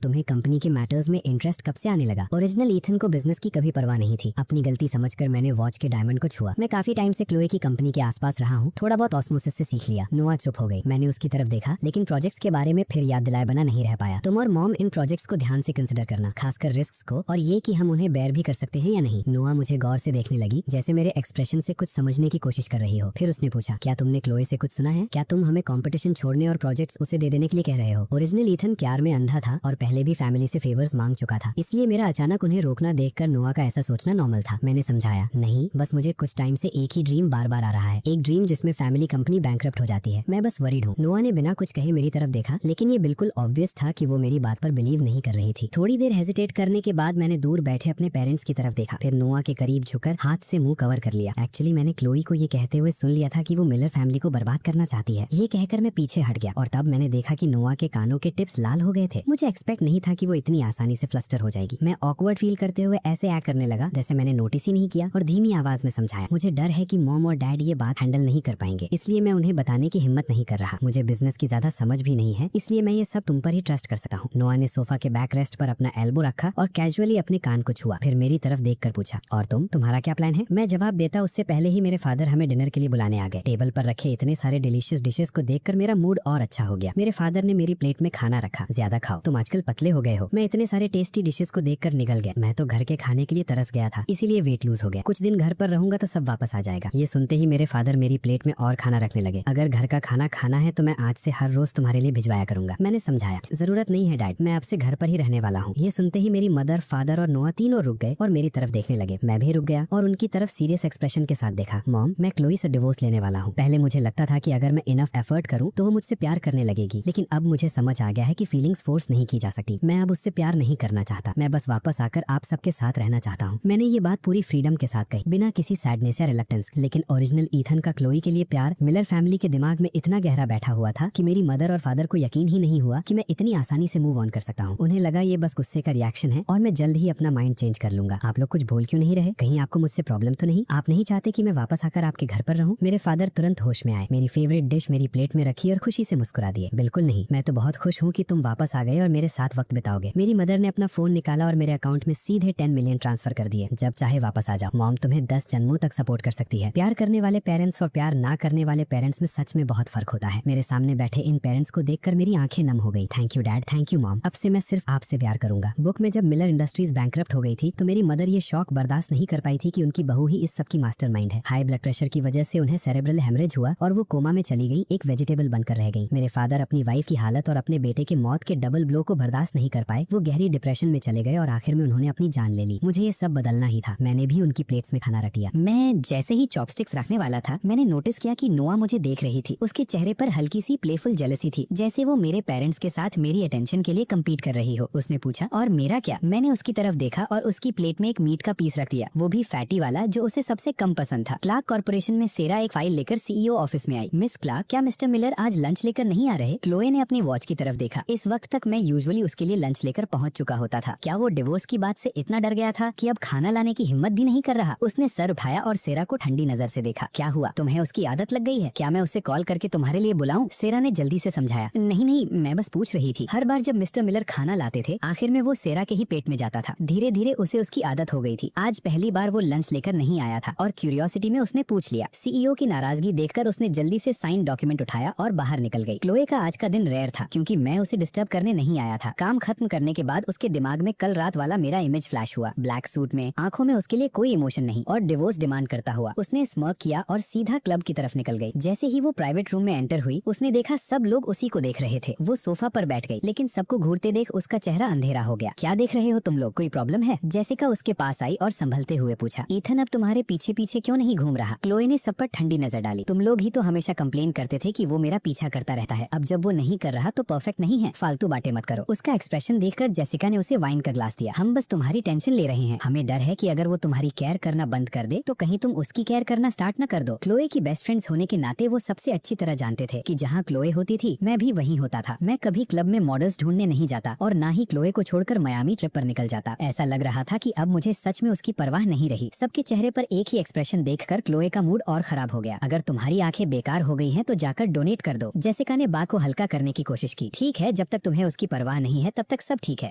तुम्हें कंपनी के मैटर्स में इंटरेस्ट कब से आने लगा? ओरिजिनल ईथन को बिजनेस की कभी परवाह नहीं थी। अपनी गलती समझकर मैंने वॉच के डायमंड को छुआ। मैं काफी टाइम से क्लोई की कंपनी के आसपास रहा हूँ, थोड़ा बहुत ऑस्मोसिस से सीख लिया। नोआ चुप हो गई। मैंने उसकी तरफ देखा, लेकिन प्रोजेक्ट्स के बारे में फिर याद दिलाए बना नहीं रह पाया। तुम और मॉम इन प्रोजेक्ट्स को ध्यान से कंसिडर करना, खासकर रिस्क को और ये कि हम उन्हें बेयर भी कर सकते हैं या नहीं। नोआ मुझे गौर से देखने लगी, जैसे मेरे एक्सप्रेशन से कुछ समझने की कोशिश कर रही हो। फिर उसने पूछा, क्या तुमने क्लोई से कुछ सुना है? क्या तुम हमें कंपटीशन छोड़ने और प्रोजेक्ट्स उसे दे देने के लिए कह रहे हो? ओरिजिनल ईथन प्यार में अंधा था और पहले भी फैमिली से फेवर्स मांग चुका था, इसलिए मेरा अचानक उन्हें रोकना देखकर नोआ का ऐसा सोचना नॉर्मल था। मैंने समझाया, नहीं, बस मुझे कुछ टाइम से एक ही ड्रीम बार बार आ रहा है, एक ड्रीम जिसमें फैमिली कंपनी बैंकरप्ट हो जाती है। मैं बस वरीड हूँ। नोआ ने बिना कुछ कहे मेरी तरफ देखा, लेकिन ये बिल्कुल ऑब्वियस था कि वो मेरी बात पर बिलीव नहीं कर रही थी। थोड़ी देर हेजिटेट करने के बाद मैंने दूर बैठे अपने पेरेंट्स की तरफ देखा, फिर नोआ के करीब झुककर हाथ से मुंह कवर कर लिया। एक्चुअली मैंने क्लोई को ये कहते हुए सुन लिया था कि वो मिलर फैमिली को बर्बाद करना चाहती है। ये कहकर मैं पीछे हट गया और तब मैंने देखा कि नोआ के कानों के टिप्स लाल हो गए थे। मुझे एक्सपेक्ट नहीं था कि वो इतनी आसानी से फ्लस्टर हो जाएगी। मैं ऑकवर्ड फील करते हुए ऐसे एक्ट करने लगा जैसे मैंने नोटिस ही नहीं किया और धीमी आवाज में समझाया, मुझे डर है कि मॉम और डैड ये बात हैंडल नहीं कर पाएंगे, इसलिए मैं उन्हें बताने की हिम्मत नहीं कर रहा। मुझे बिजनेस की ज्यादा समझ भी नहीं है, इसलिए मैं ये सब तुम पर ही ट्रस्ट कर सकता हूँ। नोआ ने सोफा के बैक रेस्ट पर अपना एल्बो रखा और कैजुअली अपने कान को छुआ, फिर मेरी तरफ देखकर पूछा, और तुम्हारा क्या प्लान है? मैं जवाब देता उससे पहले ही मेरे फादर हमें डिनर के लिए बुलाने आ गए। टेबल पर रखे इतने सारे डिलीशियस डिशेस को देखकर मेरा मूड और अच्छा हो गया। मेरे फादर ने मेरी प्लेट में खाना रखा, ज्यादा खाओ, तुम आजकल पतले हो गए हो। मैं इतने सारे टेस्टी डिशेस को देखकर निगल गया। मैं तो घर के खाने के लिए तरस गया था, इसीलिए वेट लूज हो गया। कुछ दिन घर पर रहूंगा तो सब वापस आ जाएगा। ये सुनते ही मेरे फादर मेरी प्लेट में और खाना रखने लगे। अगर घर का खाना खाना है तो मैं आज से हर रोज तुम्हारे लिए भिजवाया करूंगा। मैंने समझाया, जरूरत नहीं है डैड, मैं आपसे घर पर ही रहने वाला हूँ। ये सुनते ही मेरी मदर, फादर और नोआ तीनों रुक गए और मेरी तरफ देखने लगे। मैं भी रुक गया और उनकी तरफ सीरियस एक्सप्रेशन के साथ देखा। मॉम, मैं क्लोई से डिवोर्स लेने वाला हूँ। पहले मुझे लगता था कि अगर मैं इनफ एफर्ट करूँ तो वो मुझसे प्यार करने लगेगी, लेकिन अब मुझे समझ आ गया है कि फीलिंग्स फोर्स नहीं की जा सकती। मैं अब उससे प्यार नहीं करना चाहता, मैं बस वापस आकर आप सबके साथ रहना चाहता हूँ। मैंने ये बात पूरी फ्रीडम के साथ कही, बिना किसी सैडनेस या रिलक्टेंस। लेकिन ओरिजिनल ईथन का क्लोई के लिए प्यार मिलर फैमिली के दिमाग में इतना गहरा बैठा हुआ था कि मेरी मदर और फादर को यकीन ही नहीं हुआ कि मैं इतनी आसानी से मूव ऑन कर सकता हूँ। उन्हें लगा ये बस गुस्से का रिएक्शन है और मैं जल्द ही अपना माइंड चेंज कर लूंगा। आप लोग कुछ बोल क्यों नहीं रहे? कहीं आपको मुझसे प्रॉब्लम तो नहीं? आप नहीं चाहते कि मैं वापस आकर आपके घर पर रहूं? मेरे फादर तुरंत होश में आए, मेरी फेवरेट डिश मेरी प्लेट में रखी और खुशी से मुस्कुरा दिए। बिल्कुल नहीं, मैं तो बहुत खुश हूँ कि तुम वापस आ गए और मेरे साथ वक्त बिताओगे। मेरी मदर ने अपना फोन निकाला और मेरे अकाउंट में सीधे 10 मिलियन ट्रांसफर कर दिए। जब चाहे वापस आ जाओ, मॉम तुम्हें 10 जन्मों तक सपोर्ट कर सकती है। प्यार करने वाले पेरेंट्स और प्यार ना करने वाले पेरेंट्स में सच में बहुत फर्क होता है। मेरे सामने बैठे इन पेरेंट्स को देखकर मेरी आंखें नम हो गई। Thank you dad, thank you mom, अब से मैं सिर्फ आपसे प्यार करूंगा। बुक में जब मिलर इंडस्ट्रीज बैंकरप्ट हो गई थी तो मेरी मदर ये शौक बर्दाश्त नहीं कर पाई थी कि उनकी बहू ही इस सब की मास्टरमाइंड है। हाई ब्लड प्रेशर की वजह से उन्हें सेरेब्रल हेमरेज हुआ और वो कोमा में चली गई, एक वेजिटेबल बनकर रह गई। मेरे फादर अपनी वाइफ की हालत और अपने बेटे की मौत के डबल ब्लो को बर्दाश्त नहीं कर पाए। वो गहरी डिप्रेशन में चले गए और आखिर में उन्होंने अपनी जान ले ली। मुझे ये सब बदलना ही था। मैंने भी उनकी प्लेट्स में खाना रख दिया। मैं जैसे ही चॉपस्टिक्स रखने वाला था, मैंने नोटिस किया कि नोआ मुझे देख रही थी। उसके चेहरे पर हल्की सी प्लेफुल जेलसी थी, जैसे वो मेरे पेरेंट्स के साथ मेरी अटेंशन के लिए कम्पीट कर रही हो। उसने पूछा, और मेरा क्या? मैंने उसकी तरफ देखा और उसकी प्लेट में एक मीट का पीस रख दिया, वो भी फैटी वाला, जो उसे सबसे कम पसंद था। क्लार्क कॉर्पोरेशन में सेरा एक फाइल लेकर सीईओ ऑफिस में आई। मिस क्लार्क, क्या मिस्टर मिलर आज लंच लेकर नहीं आ रहे? क्लोए ने अपनी वॉच की तरफ देखा। इस वक्त तक मैं यूजुअली उसके लिए लंच लेकर पहुंच चुका होता था। क्या वो डिवोर्स की बात से इतना डर गया था कि अब खाना लाने की हिम्मत भी नहीं कर रहा? उसने सर उठाया और सेरा को ठंडी नजर से देखा। क्या हुआ? तुम्हें उसकी आदत लग गई है? क्या मैं उसे कॉल करके तुम्हारे लिए बुलाऊं? सेरा ने जल्दी से समझाया। नहीं नहीं, मैं बस पूछ रही थी। हर बार जब मिस्टर मिलर खाना लाते थे, आखिर में वो सेरा के ही पेट में जाता था। धीरे धीरे उसे उसकी आदत हो गई थी। आज पहली बार वो लंच लेकर नहीं आया था और क्यूरियोसिटी में उसने पूछ लिया। सीईओ की नाराजगी देखकर उसने जल्दी से साइन डॉक्यूमेंट उठाया और बाहर निकल गई। क्लोए का आज का दिन रेयर था क्योंकि मैं उसे डिस्टर्ब करने नहीं आया था। काम खत्म करने के बाद उसके दिमाग में कल रात वाला मेरा इमेज फ्लैश हुआ। ब्लैक सूट में, आंखों में उसके लिए कोई इमोशन नहीं और डिवोर्स डिमांड करता हुआ। उसने स्मर्क किया और सीधा क्लब की तरफ निकल गई। जैसे ही वो प्राइवेट रूम में एंटर हुई, उसने देखा सब लोग उसी को देख रहे थे। वो सोफा पर बैठ गई, लेकिन सबको घूरते देख उसका चेहरा अंधेरा हो गया। क्या देख रहे हो तुम लोग? कोई प्रॉब्लम है? जेसिका उसके पास आई और संभलते हुए पूछा, ईथन अब तुम्हारे पीछे पीछे क्यों नहीं घूम रहा? क्लोए ने सब पर ठंडी नजर डाली। तुम लोग ही तो हमेशा कंप्लेन करते थे कि वो मेरा पीछा करता रहता है। अब जब वो नहीं कर रहा तो परफेक्ट नहीं है। फालतू बातें मत करो। उसका एक्सप्रेशन देखकर जेसिका ने उसे वाइन का ग्लास दिया। हम बस तुम्हारी टेंशन ले रहे हैं। हमें डर है कि अगर वो तुम्हारी केयर करना बंद कर दे तो कहीं तुम उसकी केयर करना स्टार्ट न कर दो। क्लोए की बेस्ट फ्रेंड्स होने के नाते वो सबसे अच्छी तरह जानते थे कि जहाँ क्लोए होती थी, मैं भी वहीं होता था। मैं कभी क्लब में मॉडल्स ढूंढने नहीं जाता और ना ही क्लोए को छोड़कर मियामी ट्रिप पर निकल जाता। ऐसा लग रहा था कि अब मुझे सच में उसकी परवाह नहीं रही। सबके चेहरे पर एक ही एक्सप्रेशन देखकर क्लोए का मूड और खराब हो गया। अगर तुम्हारी आंखें बेकार हो गई हैं तो जाकर डोनेट कर दो। जेसिका ने बात को हल्का करने की कोशिश की। ठीक है, जब तक तुम्हें उसकी परवाह नहीं है तब तक सब ठीक है।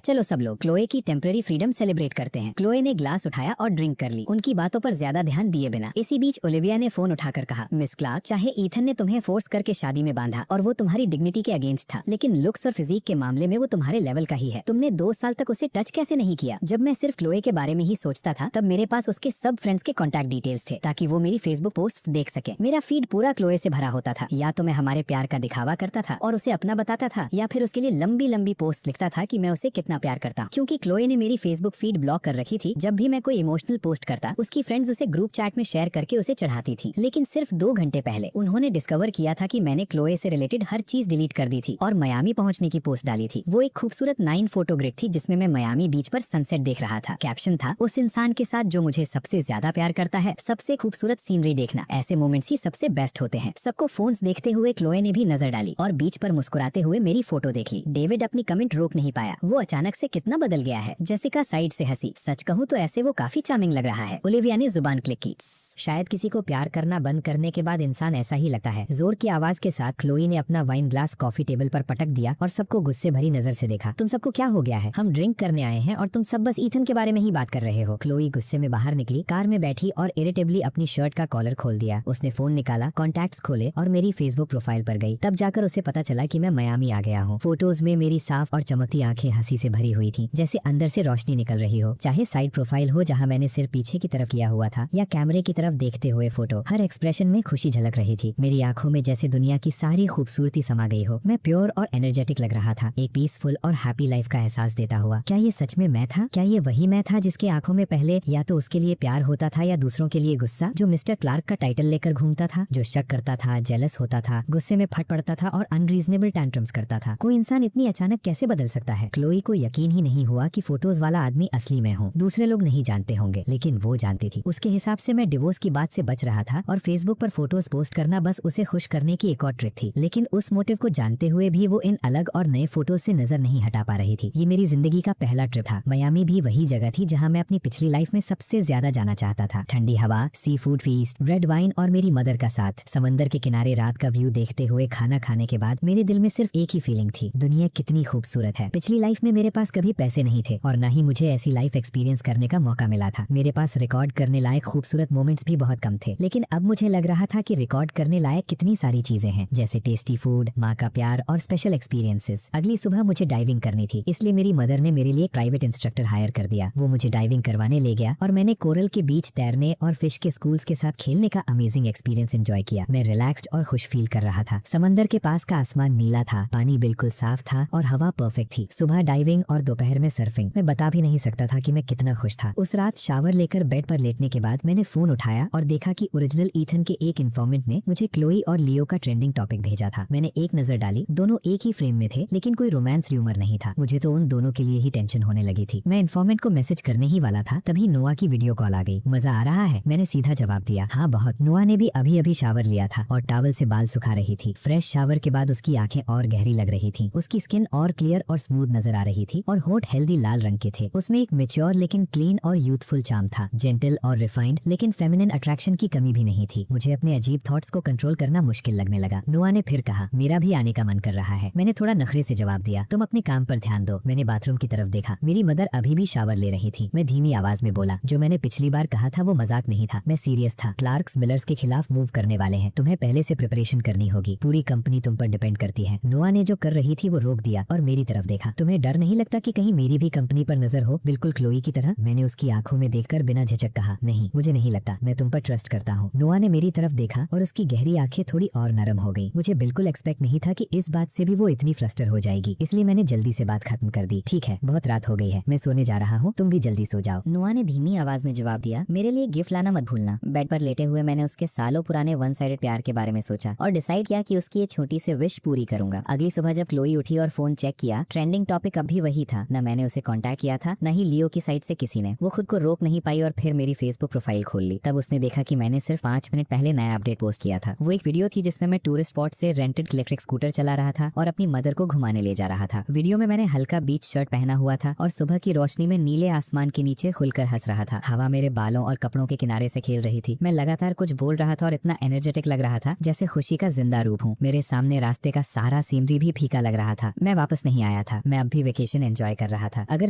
चलो सब लोग क्लोए की टेम्पररी फ्रीडम सेलिब्रेट करते हैं। क्लोए ने ग्लास उठाया और ड्रिंक कर ली, उनकी बातों पर ज्यादा ध्यान दिए बिना। इसी बीच ओलिविया ने फोन उठाकर कहा, मिस क्लार्क, चाहे ईथन ने तुम्हें फोर्स करके शादी में बांधा और वो तुम्हारी डिग्निटी के अगेंस्ट था, लेकिन लुक्स और फिजिक के मामले में वो तुम्हारे लेवल का ही है। तुमने 2 साल तक उसे टच कैसे नहीं किया? जब मैं सिर्फ क्लोए के बारे में ही सोचता था तब मेरे पास उसके सब फ्रेंड्स के कॉन्टैक्ट डिटेल्स थे ताकि वो मेरी फेसबुक पोस्ट देख सके। मेरा फीड पूरा क्लोए से भरा होता था। या तो मैं हमारे प्यार का दिखावा करता था और उसे अपना बताता था, या फिर उसके लिए लंबी लंबी पोस्ट लिखता था कि मैं उसे कितना प्यार करता हूँ। क्योंकि क्लोए ने मेरी फेसबुक फीड ब्लॉक कर रखी थी, जब भी मैं कोई इमोशनल पोस्ट करता उसकी फ्रेंड्स उसे ग्रुप चैट में शेयर करके उसे चढ़ाती थी। लेकिन सिर्फ 2 घंटे पहले उन्होंने डिस्कवर किया था कि मैंने क्लोए से रिलेटेड हर चीज डिलीट कर दी थी और मियामी पहुंचने की पोस्ट डाली थी। वो एक खूबसूरत 9 फोटो ग्रिड थी जिसमें मैं मियामी बीच पर सनसेट देख रहा था। कैप्शन था, उस इंसान के साथ जो मुझे सबसे ज्यादा प्यार करता है, सबसे खूबसूरत सीनरी देखना, ऐसे मोमेंट्स ही सबसे बेस्ट होते हैं। सबको फोन्स देखते हुए क्लोए ने भी नजर डाली और बीच पर मुस्कुराते हुए मेरी फोटो देख ली। डेविड अपनी कमेंट रोक नहीं पाया। वो अचानक से कितना बदल गया है। जेसिका साइड से हंसी। सच कहूँ तो ऐसे वो काफी चार्मिंग लग रहा है। ओलिविया ने जुबान क्लिक की। शायद किसी को प्यार करना बंद करने के बाद इंसान ऐसा ही लगता है। जोर की आवाज के साथ क्लोई ने अपना वाइन ग्लास कॉफी टेबल पर पटक दिया और सबको गुस्से भरी नजर से देखा। तुम सबको क्या हो गया है? हम ड्रिंक करने आए हैं और तुम सब बस ईथन के बारे में ही बात कर रहे हो। क्लोई गुस्से में बाहर निकली, कार में बैठी और इरिटेबली अपनी शर्ट का कॉलर खोल दिया। उसने फोन निकाला, कॉन्टैक्ट्स खोले और मेरी फेसबुक प्रोफाइल पर गई। तब जाकर उसे पता चला कि मैं मियामी आ गया हूँ। फोटोज में मेरी साफ और चमकती आंखें हंसी से भरी हुई थी, जैसे अंदर से रोशनी निकल रही हो। चाहे साइड प्रोफाइल हो जहाँ मैंने सिर पीछे की तरफ किया हुआ था, या कैमरे की तरफ देखते हुए फोटो, हर एक्सप्रेशन में खुशी झलक रही थी। मेरी आंखों में जैसे दुनिया की सारी खूबसूरती समा गई हो। मैं प्योर और एनर्जेटिक लग रहा था, एक पीसफुल और हैप्पी लाइफ का एहसास देता हुआ। क्या ये सच में मैं था? क्या ये वही मैं था जिसके आंखों में पहले या तो उसके लिए प्यार होता था या दूसरों के लिए गुस्सा? जो मिस्टर क्लार्क का टाइटल लेकर घूमता था, जो शक करता था, जेलस होता था, गुस्से में फट पड़ता था और अनरीजनेबल टैंट्रम्स करता था। कोई इंसान इतनी अचानक कैसे बदल सकता है? क्लोई को यकीन ही नहीं हुआ कि फोटोज वाला आदमी असली मैं हूँ। दूसरे लोग नहीं जानते होंगे, लेकिन वो जानती थी। उसके हिसाब से मैं डिवोर्स की बात से बच रहा था और फेसबुक पर फोटोज पोस्ट करना बस उसे खुश करने की एक और ट्रिक थी। लेकिन उस मोटिव को जानते हुए भी वो इन अलग और नए फोटोज से नजर नहीं हटा पा रही थी। ये मेरी जिंदगी का पहला ट्रिप था। मियामी भी वही जगह थी जहाँ मैं अपनी पिछली लाइफ में सबसे ज्यादा जाना चाहता था। ठंडी हवा, sea food feast, red wine और मेरी मदर का साथ। समंदर के किनारे रात का व्यू देखते हुए खाना खाने के बाद मेरे दिल में सिर्फ एक ही फीलिंग थी, दुनिया कितनी खूबसूरत है। पिछली लाइफ में मेरे पास कभी पैसे नहीं थे और न ही मुझे ऐसी लाइफ एक्सपीरियंस करने का मौका मिला था। मेरे पास रिकॉर्ड करने लायक खूबसूरत मोमेंट्स वर्ड्स भी बहुत कम थे, लेकिन अब मुझे लग रहा था कि रिकॉर्ड करने लायक कितनी सारी चीजें हैं, जैसे टेस्टी फूड, माँ का प्यार और स्पेशल एक्सपीरियंसेस। अगली सुबह मुझे डाइविंग करनी थी, इसलिए मेरी मदर ने मेरे लिए प्राइवेट इंस्ट्रक्टर हायर कर दिया। वो मुझे डाइविंग करवाने ले गया और मैंने कोरल के बीच तैरने और फिश के स्कूल्स के साथ खेलने का अमेजिंग एक्सपीरियंस एंजॉय किया। मैं रिलैक्स्ड और खुश फील कर रहा था। समंदर के पास का आसमान नीला था, पानी बिल्कुल साफ था और हवा परफेक्ट थी। सुबह डाइविंग और दोपहर में सर्फिंग। मैं बता भी नहीं सकता था कि मैं कितना खुश था। उस रात शावर लेकर बेड पर लेटने के बाद मैंने फोन उठाया और देखा कि ओरिजिनल ईथन के एक इन्फॉर्मेंट ने मुझे क्लोई और लियो का ट्रेंडिंग टॉपिक भेजा था। मैंने एक नजर डाली, दोनों एक ही फ्रेम में थे, लेकिन कोई रोमांस र्यूमर नहीं था। मुझे तो उन दोनों के लिए ही टेंशन होने लगी थी। मैं इन्फॉर्मेंट को मैसेज करने ही वाला था, तभी नोआ की वीडियो कॉल आ गई। मजा आ रहा है? मैंने सीधा जवाब दिया, हाँ बहुत। नोआ ने भी अभी अभी शावर लिया था और टॉवल से बाल सुखा रही थी। फ्रेश शावर के बाद उसकी आंखें और गहरी लग रही थी। उसकी स्किन और क्लियर और स्मूथ नजर आ रही थी और होठ हेल्दी लाल रंग के थे। उसमें एक मेच्योर लेकिन क्लीन और यूथफुल चार्म था। जेंटल और रिफाइंड लेकिन फेमिनिन अट्रैक्शन की कमी भी नहीं थी। मुझे अपने अजीब थॉट्स को कंट्रोल करना मुश्किल लगने लगा। नोआ ने फिर कहा, मेरा भी आने का मन कर रहा है। मैंने थोड़ा नखरे से जवाब दिया, तुम अपने काम पर ध्यान दो। मैंने बाथरूम की तरफ देखा, मेरी मदर अभी भी शावर ले रही थी। मैं धीमी आवाज में बोला, जो मैंने पिछली बार कहा था वो मजाक नहीं था, मैं सीरियस था। क्लार्क्स मिलर्स के खिलाफ मूव करने वाले हैं, तुम्हें पहले से प्रिपरेशन करनी होगी। पूरी कंपनी तुम पर डिपेंड करती है। नोआ ने जो कर रही थी वो रोक दिया और मेरी तरफ देखा। तुम्हें डर नहीं लगता कि कहीं मेरी भी कंपनी पर नजर हो, बिल्कुल क्लोई की तरह? मैंने उसकी आंखों में देखकर बिना झिझक कहा, नहीं, मुझे नहीं लगता, मैं तुम पर ट्रस्ट करता हूँ। नोआ ने मेरी तरफ देखा और उसकी गहरी आंखें थोड़ी और नरम हो गई। मुझे बिल्कुल एक्सपेक्ट नहीं था कि इस बात से भी वो इतनी फ्रस्टर हो जाएगी, इसलिए मैंने जल्दी से बात खत्म कर दी। ठीक है, बहुत रात हो गई है, मैं सोने जा रहा हूँ, तुम भी जल्दी सो जाओ। नोआ ने धीमी आवाज में जवाब दिया, मेरे लिए गिफ्ट लाना मत भूलना। बेड पर लेटे हुए मैंने उसके सालों पुराने वन साइडेड प्यार के बारे में सोचा और डिसाइड किया कि उसकी ये छोटी सी विश पूरी करूंगा। अगली सुबह जब क्लोई उठी और फोन चेक किया, ट्रेंडिंग टॉपिक अब भी वही था। न मैंने उसे कांटेक्ट किया था, न ही लियो की साइड से किसी ने। वो खुद को रोक नहीं पाई और फिर मेरी फेसबुक प्रोफाइल खोल ली। तब उसने देखा कि मैंने सिर्फ 5 मिनट पहले नया अपडेट पोस्ट किया था। वो एक वीडियो थी जिसमें मैं टूरिस्ट स्पॉट से रेंटेड इलेक्ट्रिक स्कूटर चला रहा था और अपनी मदर को घुमाने ले जा रहा था। वीडियो में मैंने हल्का बीच शर्ट पहना हुआ था और सुबह की रोशनी में नीले आसमान के नीचे खुलकर हंस रहा था। हवा मेरे बालों और कपड़ों के किनारे से खेल रही थी। मैं लगातार कुछ बोल रहा था और इतना एनर्जेटिक लग रहा था जैसे खुशी का जिंदा रूप हूँ। मेरे सामने रास्ते का सारा सीनरी भी फीका लग रहा था। मैं वापस नहीं आया था, मैं अब भी वेकेशन एंजॉय कर रहा था। अगर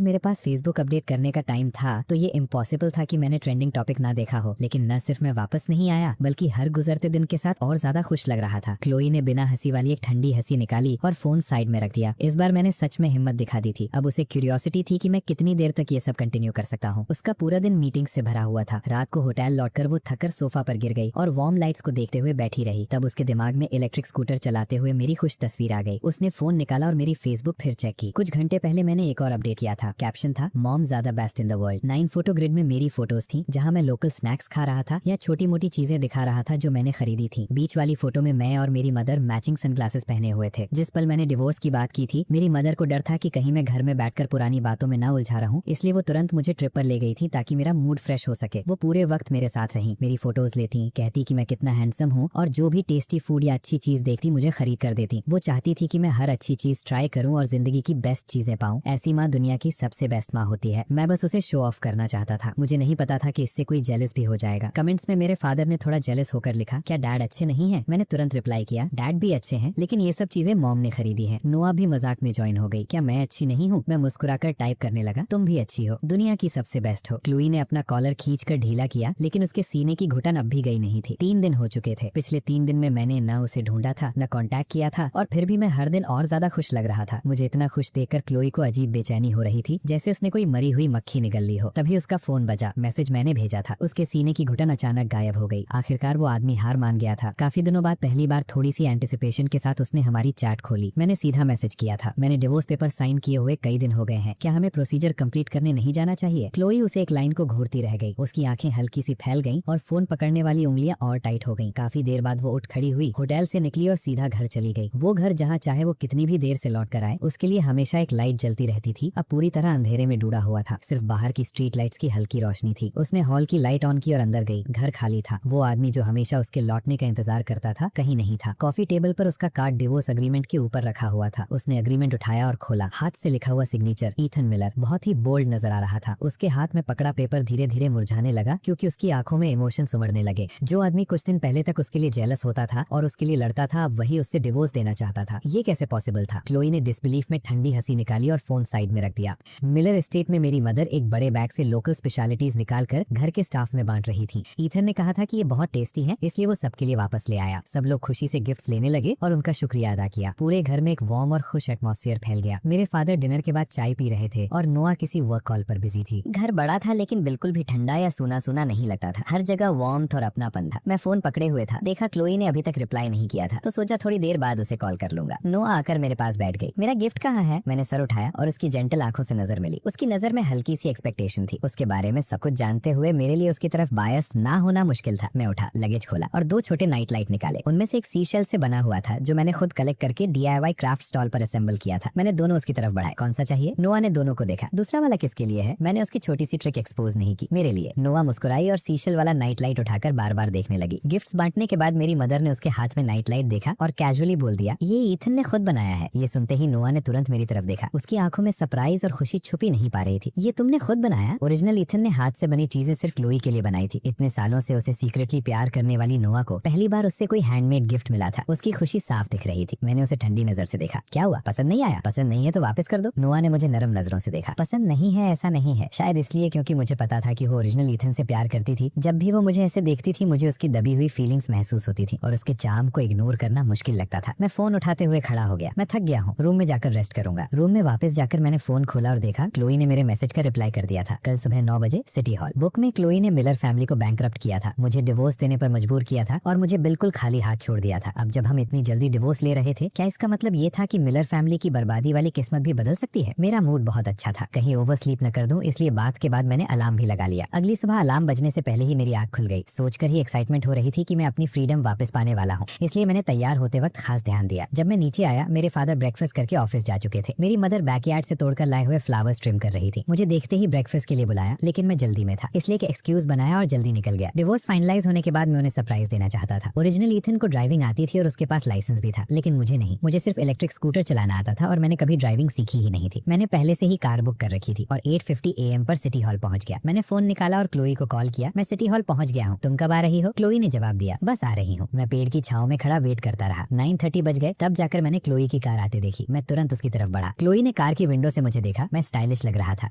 मेरे पास फेसबुक अपडेट करने का टाइम था तो ये इम्पॉसिबल था कि मैंने ट्रेंडिंग टॉपिक ना देखा हो। लेकिन न सिर्फ मैं वापस नहीं आया, बल्कि हर गुजरते दिन के साथ और ज्यादा खुश लग रहा था। क्लोई ने बिना हंसी वाली एक ठंडी हंसी निकाली और फोन साइड में रख दिया। इस बार मैंने सच में हिम्मत दिखा दी थी। अब उसे क्यूरियोसिटी थी कि मैं कितनी देर तक ये सब कंटिन्यू कर सकता हूँ। उसका पूरा दिन मीटिंग से भरा हुआ था। रात को होटल लौटकर वो थककर सोफा पर गिर गई और वार्म लाइट्स को देखते हुए बैठी रही। तब उसके दिमाग में इलेक्ट्रिक स्कूटर चलाते हुए मेरी खुश तस्वीर आ गई। उसने फोन निकाला और मेरी फेसबुक फिर चेक की। कुछ घंटे पहले मैंने एक और अपडेट किया था। कैप्शन था, मॉम ज्यादा best in the world. 9 photo grid में मेरी फोटोज थी, जहाँ मैं लोकल स्नैक्स खा रहा था या छोटी मोटी चीजें दिखा रहा था जो मैंने खरीदी थी। बीच वाली फोटो में मैं और मेरी मदर मैचिंग सनग्लासेस पहने हुए थे। जिस पल मैंने डिवोर्स की बात की थी, मेरी मदर को डर था कि कहीं मैं घर में बैठकर पुरानी बातों में ना उलझा रहूं, इसलिए वो तुरंत मुझे ट्रिप पर ले गई थी ताकि मेरा मूड फ्रेश हो सके। वो पूरे वक्त मेरे साथ रही, मेरी फोटोज लेती, कहती कि मैं कितना हैंडसम हूँ और जो भी टेस्टी फूड या अच्छी चीज देखती मुझे खरीद कर देती। वो चाहती थी कि मैं हर अच्छी चीज ट्राई करूँ और जिंदगी की बेस्ट चीजें पाऊँ। ऐसी माँ दुनिया की सबसे बेस्ट माँ होती है। मैं बस उसे शो ऑफ करना चाहता था। मुझे नहीं पता था कि इससे कोई जेलस भी हो जाएगा। कमेंट्स में मेरे फादर ने थोड़ा जेलस होकर लिखा, क्या डैड अच्छे नहीं है? मैंने तुरंत रिप्लाई किया, डैड भी अच्छे हैं, लेकिन ये सब चीजें मॉम ने खरीदी है। नोआ भी मजाक में ज्वाइन हो गई, क्या मैं अच्छी नहीं हूँ? मैं मुस्कुराकर टाइप करने लगा, तुम भी अच्छी हो, दुनिया की सबसे बेस्ट हो। क्लूई ने अपना कॉलर खींचकर ढीला किया, लेकिन उसके सीने की घुटन अब भी गई नहीं थी। 3 दिन हो चुके थे। पिछले 3 दिन में मैंने न उसे ढूंढा था, न कांटेक्ट किया था, और फिर भी मैं हर दिन और ज्यादा खुश लग रहा था। मुझे इतना खुश देखकर क्लोई को अजीब बेचैनी हो रही थी, जैसे उसने कोई मरी हुई मक्खी निगल ली हो। तभी उसका फोन बजा। मैसेज मैंने भेजा था। उसके सीने की घुटन अचानक गायब हो गई। आखिरकार वो आदमी हार मान गया था। काफी दिनों बाद पहली बार थोड़ी सी एंटिसिपेशन के साथ उसने हमारी चैट खोली। मैंने सीधा मैसेज किया था, मैंने डिवोर्स पेपर साइन किए हुए कई दिन हो गए हैं, क्या हमें प्रोसीजर कंप्लीट करने नहीं जाना चाहिए? क्लोई उसे एक लाइन को घूरती रह गई। उसकी आंखें हल्की सी फैल गईं और फोन पकड़ने वाली उंगलियां और टाइट हो गईं। काफी देर बाद वो उठ खड़ी हुई, होटल से निकली और सीधा घर चली गई। वो घर जहाँ चाहे वो कितनी भी देर से लौट कर आए, उसके लिए हमेशा एक लाइट जलती रहती थी। अब पूरी तरह अंधेरे में डूबा हुआ था। सिर्फ बाहर की स्ट्रीट लाइट्स की हल्की रोशनी थी। उसने हॉल की लाइट ऑन की और अंदर गई। घर खाली था। वो आदमी जो हमेशा उसके लौटने का इंतजार करता था कहीं नहीं था। कॉफी टेबल पर उसका कार्ड डिवोर्स अग्रीमेंट के ऊपर रखा हुआ था। उसने अग्रीमेंट उठाया और खोला। हाथ से लिखा हुआ सिग्नेचर ईथन मिलर बहुत ही बोल्ड नजर आ रहा था। उसके हाथ में पकड़ा पेपर धीरे धीरे मुरझाने लगा, क्योंकि उसकी आंखों में इमोशंस उमड़ने लगे। जो आदमी कुछ दिन पहले तक उसके लिए जेलस होता था और उसके लिए लड़ता था, अब वही उससे डिवोर्स देना चाहता था। ये कैसे पॉसिबल था? क्लोई ने डिसबिलीफ में ठंडी हंसी निकाली और फोन साइड में रख दिया। मिलर एस्टेट में मेरी मदर एक बड़े बैग से लोकल स्पेशलिटीज निकालकर घर के स्टाफ में बांट रही रही थी। ईथन ने कहा था कि ये बहुत टेस्टी है, इसलिए वो सबके लिए वापस ले आया। सब लोग खुशी से गिफ्ट्स लेने लगे और उनका शुक्रिया अदा किया। पूरे घर में एक वार्म और खुश एटमॉस्फेयर फैल गया। मेरे फादर डिनर के बाद चाय पी रहे थे और नोआ किसी वर्क कॉल पर बिजी थी। घर बड़ा था लेकिन बिल्कुल भी ठंडा या सूना सूना नहीं लगता था। हर जगह वार्मथ और अपनापन था। मैं फोन पकड़े हुए था, देखा क्लोई ने अभी तक रिप्लाई नहीं किया था, तो सोचा थोड़ी देर बाद उसे कॉल कर लूंगा। नोआ आकर मेरे पास बैठ गई। मेरा गिफ्ट कहाँ है? मैंने सर उठाया और उसकी जेंटल आंखों से नजर मिली। उसकी नजर में हल्की सी एक्सपेक्टेशन थी। उसके बारे में सब कुछ जानते हुए मेरे लिए उसकी तरफ बायस ना होना मुश्किल था। मैं उठा, लगेज खोला और 2 छोटे नाइट लाइट निकाले। उनमें से एक सीशेल से बना हुआ था जो मैंने खुद कलेक्ट करके DIY क्राफ्ट स्टॉल पर असेंबल किया था। मैंने दोनों उसकी तरफ बढ़ाए। कौन सा चाहिए? नोआ ने दोनों को देखा। दूसरा वाला किसके लिए है? मैंने उसकी छोटी सी ट्रिक एक्सपोज नहीं की। मेरे लिए। नोआ मुस्कुराई और सीशेल वाला नाइट लाइट उठाकर बार बार देखने लगी। गिफ्ट्स बांटने के बाद मेरी मदर ने उसके हाथ में नाइट लाइट देखा और कैजुअली बोल दिया, ये ईथन ने खुद बनाया है। ये सुनते ही नोआ ने तुरंत मेरी तरफ देखा। उसकी आंखों में सरप्राइज और खुशी छुपी नहीं पा रही थी। ये तुमने खुद बनाया? ओरिजिनल ईथन ने हाथ से बनी चीजें सिर्फ क्लोई के लिए बनाई थी। इतने सालों से उसे सीक्रेटली प्यार करने वाली नोआ को पहली बार उससे कोई हैंडमेड गिफ्ट मिला था। उसकी खुशी साफ दिख रही थी। मैंने उसे ठंडी नजर से देखा। क्या हुआ? पसंद नहीं आया? पसंद नहीं है तो वापस कर दो। नोआ ने मुझे नरम नजरों से देखा। पसंद नहीं है ऐसा नहीं है, शायद इसलिए क्योंकि मुझे पता था कि वो ओरिजिनल ईथन से प्यार करती थी। जब भी वो मुझे ऐसे देखती थी मुझे उसकी दबी हुई फीलिंग्स महसूस होती थी और उसके चार्म को इग्नोर करना मुश्किल लगता था। मैं फोन उठाते हुए खड़ा हो गया। मैं थक गया हूँ, रूम में जाकर रेस्ट करूंगा। रूम में वापस जाकर मैंने फोन खोला और देखा क्लोई ने मेरे मैसेज का रिप्लाई कर दिया था। कल सुबह 9 बजे सिटी हॉल। बुक में क्लोई ने मिलर फैमिली को बैंकरप्ट किया था, मुझे डिवोर्स देने पर मजबूर किया था और मुझे बिल्कुल खाली हाथ छोड़ दिया था। अब जब हम इतनी जल्दी डिवोर्स ले रहे थे, क्या इसका मतलब ये था कि मिलर फैमिली की बर्बादी वाली किस्मत भी बदल सकती है? मेरा मूड बहुत अच्छा था, कहीं ओवर स्लीप न कर दूं, इसलिए बात के बाद मैंने अलार्म भी लगा लिया। अगली सुबह अलार्म बजने से पहले ही मेरी आंख खुल गई। सोचकर ही एक्साइटमेंट हो रही थी कि मैं अपनी फ्रीडम वापस पाने वाला हूँ, इसलिए मैंने तैयार होते वक्त खास ध्यान दिया। जब मैं नीचे आया मेरे फादर ब्रेकफास्ट करके ऑफिस जा चुके थे। मेरी मदर बैकयार्ड से तोड़कर लाए हुए फ्लावर्स ट्रिम कर रही थी। मुझे देखते ही ब्रेकफास्ट के लिए बुलाया, लेकिन मैं जल्दी में था, इसलिए कि एक्सक्यूज बनाया और जल्दी निकल गया। डिवोर्स फाइनलाइज होने के बाद मैं उन्हें सरप्राइज देना चाहता था। ओरिजिनल ईथन को ड्राइविंग आती थी और उसके पास लाइसेंस भी था, लेकिन मुझे नहीं। मुझे सिर्फ इलेक्ट्रिक स्कूटर चलाना आता था और मैंने कभी ड्राइविंग सीखी ही नहीं थी। मैंने पहले से ही कार बुक कर रखी थी और 8:50 AM पर सिटी हॉल पहुंच गया। मैंने फोन निकाला और क्लोई को कॉल किया। मैं सिटी हॉल पहुंच गया हूँ, तुम कब आ रही हो? क्लोई ने जवाब दिया, बस आ रही हूँ। मैं पेड़ की छांव में खड़ा वेट करता रहा। 9:30 बज गए, तब जाकर मैंने क्लोई की कार आते देखी। मैं तुरंत उसकी तरफ बढ़ा। क्लोई ने कार की विंडो से मुझे देखा। मैं स्टाइलिश लग रहा था।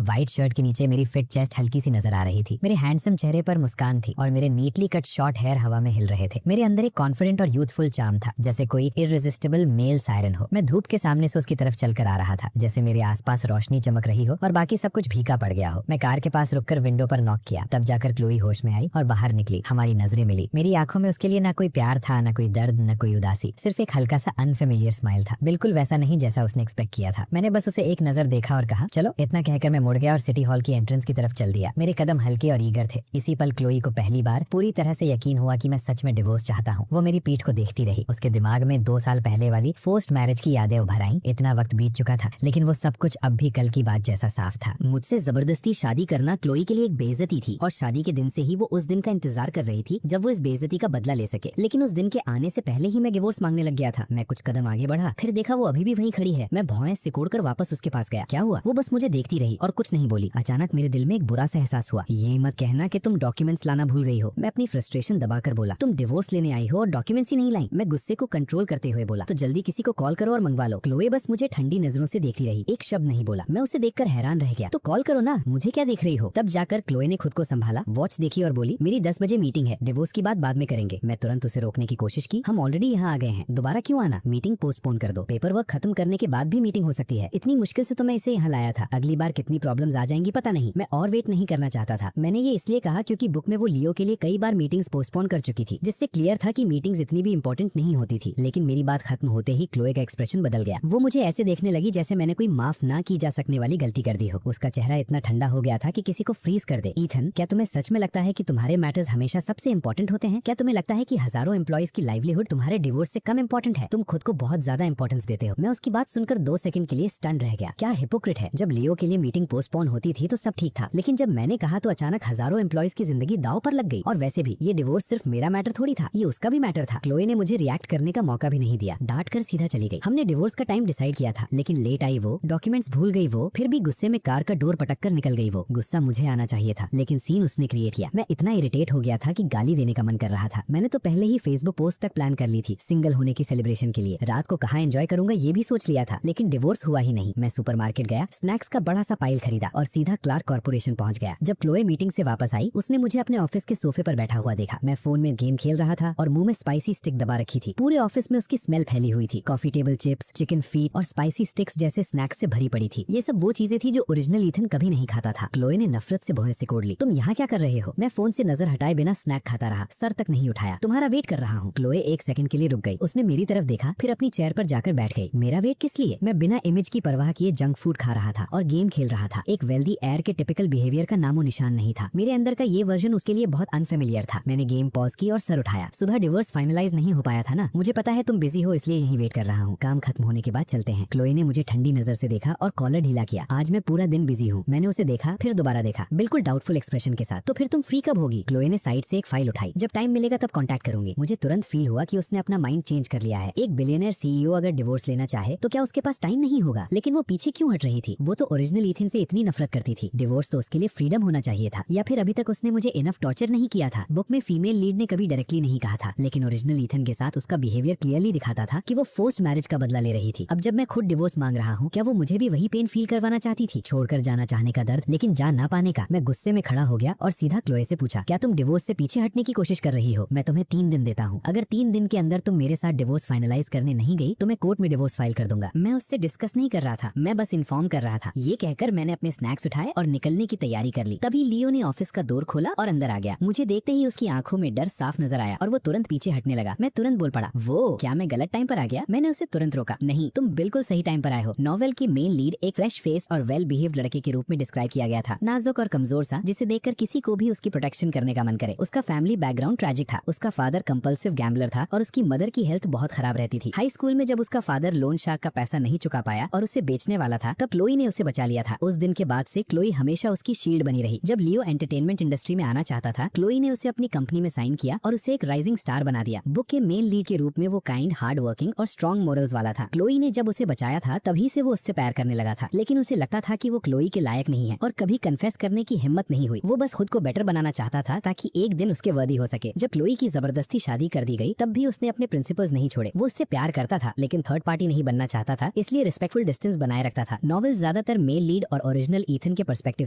व्हाइट शर्ट के नीचे मेरी फिट चेस्ट हल्की सी नजर आ रही थी। मेरे हैंडसम चेहरे पर मुस्कान थी और मेरे नीटली कट शॉर्ट हेयर हवा में हिल रहे थे। मेरे अंदर एक कॉन्फिडेंट और यूथफुल चार्म था, जैसे कोई इररेसिस्टिबल मेल सायरन हो। मैं धूप के सामने से उसकी तरफ चलकर आ रहा था, जैसे मेरे आसपास रोशनी चमक रही हो और बाकी सब कुछ फीका पड़ गया हो। मैं कार के पास रुककर विंडो पर नॉक किया, तब जाकर क्लोई होश में आई और बाहर निकली। हमारी नजरें मिली। मेरी आंखों में उसके लिए ना कोई प्यार था, ना कोई दर्द, न कोई उदासी, सिर्फ एक हल्का सा अनफेमिलियर स्माइल था, बिल्कुल वैसा नहीं जैसा उसने एक्सपेक्ट किया था। मैंने बस उसे एक नजर देखा और कहा चलो। इतना कहकर मैं मुड़ गया और सिटी हॉल की एंट्रेंस की तरफ चल दिया। मेरे कदम हल्के और ईगर थे। इसी पल क्लोई को पहली बार पूरी तरह से यकीन हुआ कि मैं सच में डिवोर्स चाहता हूँ। वो मेरी पीठ को देखती रही। उसके दिमाग में 2 साल पहले वाली फोर्स्ड मैरिज की यादें उभर आईं। इतना वक्त बीत चुका था, लेकिन वो सब कुछ अब भी कल की बात जैसा साफ था। मुझसे जबरदस्ती शादी करना क्लोई के लिए एक बेइज्जती थी और शादी के दिन से ही वो उस दिन का इंतजार कर रही थी जब वो इस बेइज्जती का बदला ले सके। लेकिन उस दिन के आने से पहले ही मैं डिवोर्स मांगने लग गया था। मैं कुछ कदम आगे बढ़ा, फिर देखा वो अभी भी वहीं खड़ी है। मैं भौहें सिकोड़कर वापस उसके पास गया। क्या हुआ? वो बस मुझे देखती रही और कुछ नहीं बोली। अचानक मेरे दिल में एक बुरा सा एहसास हुआ। ये मत कहना कि तुम डॉक्यूमेंट्स लाना भूल गई हो। मैं अपनी फ्रस्ट्रेशन दबाकर बोला, तुम डिवोर्स लेने आई हो और डॉक्यूमेंट्स ही नहीं लाई। मैं गुस्से को कंट्रोल करते हुए बोला, तो जल्दी किसी को कॉल करो और मंगवा लो। क्लोए बस मुझे ठंडी नजरों से देखती रही, एक शब्द नहीं बोला। मैं उसे देखकर हैरान रह गया। तो कॉल करो ना, मुझे क्या देख रही हो? तब जाकर क्लोए ने खुद को संभाला, वॉच देखी और बोली, मेरी 10 बजे मीटिंग है, डिवोर्स की बात बाद में करेंगे। मैं तुरंत उसे रोकने की कोशिश की। हम ऑलरेडी यहाँ आ गए हैं, दोबारा क्यों आना? मीटिंग पोस्टपोन कर दो। पेपर वर्क खत्म करने के बाद भी मीटिंग हो सकती है। इतनी मुश्किल से तो मैं इसे यहाँ लाया था। अगली बार कितनी प्रॉब्लम्स आ जाएंगी पता नहीं। मैं और वेट नहीं करना चाहता था। मैंने ये इसलिए कहा क्योंकि बुक में वो लियो के लिए कई बार मीटिंग्स पोस्टपोन कर चुकी थी, जिससे क्लियर था कि मीटिंग्स इतनी भी इंपॉर्टेंट नहीं होती थी। लेकिन मेरी बात खत्म होते ही क्लोए का एक्सप्रेशन बदल गया। वो मुझे ऐसे देखने लगी जैसे मैंने कोई माफ ना की जा सकने वाली गलती कर दी हो। उसका चेहरा इतना ठंडा हो गया था कि किसी को फ्रीज कर दे। ईथन, क्या तुम्हें सच में लगता है कि तुम्हारे मैटर्स हमेशा सबसे इंपॉर्टेंट होते हैं? क्या तुम्हें लगता है कि हजारों एम्प्लॉइज की लाइवलीहुड तुम्हारे डिवोर्स से कम इंपॉर्टेंट है? तुम खुद को बहुत ज्यादा इंपॉर्टेंस देते हो। मैं उसकी बात सुनकर 2 सेकंड के लिए स्टन रह गया। क्या हिपोक्रेट है। जब लियो के लिए मीटिंग पोस्टपोन होती थी तो सब ठीक था, लेकिन जब मैंने कहा तो अचानक हजारों एम्प्लॉइज की जिंदगी दांव पर लग गई। और वैसे भी ये डिवोर्स सिर्फ मेरा मैटर थोड़ी था, ये उसका भी मैटर था। क्लोए ने मुझे रिएक्ट करने का मौका भी नहीं दिया, डांट कर सीधा चली गई। हमने डिवोर्स का टाइम डिसाइड किया था, लेकिन लेट आई वो, डॉक्यूमेंट्स भूल गई वो, फिर भी गुस्से में कार का डोर पटक कर निकल गई वो। गुस्सा मुझे आना चाहिए था, लेकिन सीन उसने क्रिएट किया। मैं इतना इरिटेट हो गया था कि गाली देने का मन कर रहा था। मैंने तो पहले ही फेसबुक पोस्ट तक प्लान कर ली थी सिंगल होने की सेलिब्रेशन के लिए। रात को कहाँ एंजॉय करूंगा ये भी सोच लिया था, लेकिन डिवोर्स हुआ ही नहीं। मैं सुपरमार्केट गया, स्नैक्स का बड़ा सा पाइल खरीदा और सीधा क्लार्क कॉर्पोरेशन पहुंच गया। जब क्लोए मीटिंग से वापस आई, उसने मुझे मुझे अपने ऑफिस के सोफे पर बैठा हुआ देखा। मैं फोन में गेम खेल रहा था और मुंह में स्पाइसी स्टिक दबा रखी थी। पूरे ऑफिस में उसकी स्मेल फैली हुई थी। Coffee table chips, chicken feet और स्पाइसी स्टिक्स जैसे स्नैक्स से भरी पड़ी थी। ये सब वो चीजें थी जो ओरिजिनल ईथन कभी नहीं खाता था। क्लोए ने नफरत से भौहें सिकोड़ ली। तुम यहाँ क्या कर रहे हो? मैं फोन से नजर हटाए बिना स्नैक खाता रहा, सर तक नहीं उठाया। तुम्हारा वेट कर रहा हूँ। क्लोए एक सेकंड के लिए रुक गई। उसने मेरी तरफ देखा, फिर अपनी चेयर पर जाकर बैठ गई। मेरा वेट किस लिए? मैं बिना इमेज की परवाह किए जंक फूड खा रहा था और गेम खेल रहा था। एक वेल्दी एयर के टिपिकल बिहेवियर का नामो निशान नहीं था। मेरे अंदर का ये वर्जन उसके लिए बहुत अनफेमिलियर था। मैंने गेम पॉज की और सर उठाया। सुधा डिवोर्स फाइनलाइज नहीं हो पाया था ना? मुझे पता है तुम बिजी हो, इसलिए यहीं वेट कर रहा हूँ। काम खत्म होने के बाद चलते हैं। क्लोए ने मुझे ठंडी नजर से देखा और कॉलर ढीला किया। आज मैं पूरा दिन बिजी हूँ। मैंने उसे देखा, फिर दोबारा देखा, बिल्कुल डाउटफुल एक्सप्रेशन के साथ। तो फिर तुम फ्री कब होगी? क्लोए ने साइड से एक फाइल उठाई। जब टाइम मिलेगा तब कांटेक्ट करूंगी। मुझे तुरंत फील हुआ कि उसने अपना माइंड चेंज कर लिया है। एक बिलियनर सीईओ अगर डिवोर्स लेना चाहे तो क्या उसके पास टाइम नहीं होगा? लेकिन वो पीछे क्यों हट रही थी? वो तो ओरिजिनल ईथन से इतनी नफरत करती थी। डिवोर्स तो उसके लिए फ्रीडम होना चाहिए था। या फिर अभी तक उसने मुझे इनफ टॉर्चर नहीं किया था? बुक में फीमेल लीड ने कभी डायरेक्टली नहीं कहा था, लेकिन ओरिजिनल ईथन के साथ उसका बिहेवियर क्लियरली दिखाता था कि वो फोर्स्ड मैरिज का बदला ले रही थी। अब जब मैं खुद डिवोर्स मांग रहा हूँ, क्या वो मुझे भी वही पेन फील करवाना चाहती थी? छोड़कर जाना चाहने का दर्द, लेकिन जा ना पाने का। मैं गुस्से में खड़ा हो गया और सीधा क्लोए से पूछा, क्या तुम डिवोर्स से पीछे हटने की कोशिश कर रही हो? मैं तुम्हें 3 दिन देता हूँ। अगर 3 दिन के अंदर तुम मेरे साथ डिवोर्स फाइनलाइज करने नहीं गई तो मैं कोर्ट में डिवोर्स फाइल कर दूंगा। मैं उससे डिस्कस नहीं कर रहा था, मैं बस इन्फॉर्म कर रहा था। ये कहकर मैंने अपने स्नैक्स उठाए और निकलने की तैयारी कर ली। तभी लियो ने ऑफिस का डोर खोला और अंदर आ गया। मुझे देखते ही उसकी आंखों में डर साफ नजर आया और वो तुरंत पीछे हटने लगा। मैं तुरंत बोल पड़ा, वो क्या मैं गलत टाइम पर आ गया? मैंने उसे तुरंत रोका। नहीं, तुम बिल्कुल सही टाइम पर आए हो। नॉवेल की मेन लीड एक फ्रेश फेस और वेल बिहेव्ड लड़के के रूप में डिस्क्राइब किया गया था। नाजुक और कमजोर सा, जिसे देखकर किसी को भी उसकी प्रोटेक्शन करने का मन करे। उसका फैमिली बैकग्राउंड ट्रैजिक था। उसका फादर कंपल्सिव गैम्बलर था और उसकी मदर की हेल्थ बहुत खराब रहती थी। हाई स्कूल में जब उसका फादर लोन शार्क का पैसा नहीं चुका पाया और उसे बेचने वाला था, तब क्लोई ने उसे बचा लिया था। उस दिन के बाद से क्लोई हमेशा उसकी शील्ड बनी रही। जब लियो एंटरटेनमेंट इंडस्ट्री में आना चाहता था, क्लोई ने उसे अपनी कंपनी में साइन किया और उसे एक राइजिंग स्टार बना दिया। बुक के मेन लीड के रूप में वो काइंड, हार्ड वर्किंग और स्ट्रॉन्ग मोरल्स वाला था। क्लोई ने जब उसे बचाया था, तभी से वो उससे प्यार करने लगा था। लेकिन उसे लगता था कि वो क्लोई के लायक नहीं है और कभी कन्फेस करने की हिम्मत नहीं हुई। वो बस खुद को बेटर बनाना चाहता था ताकि एक दिन उसके वर्दी हो सके। जब क्लोई की जबरदस्ती शादी कर दी गई, तब भी उसने अपने प्रिंसिपल्स नहीं छोड़े। वो उससे प्यार करता था, लेकिन थर्ड पार्टी नहीं बनना चाहता था, इसलिए रिस्पेक्टफुल डिस्टेंस बनाए रखता था। नॉवेल ज्यादातर मेल लीड और ओरिजिनल ईथन के पर्सपेक्टिव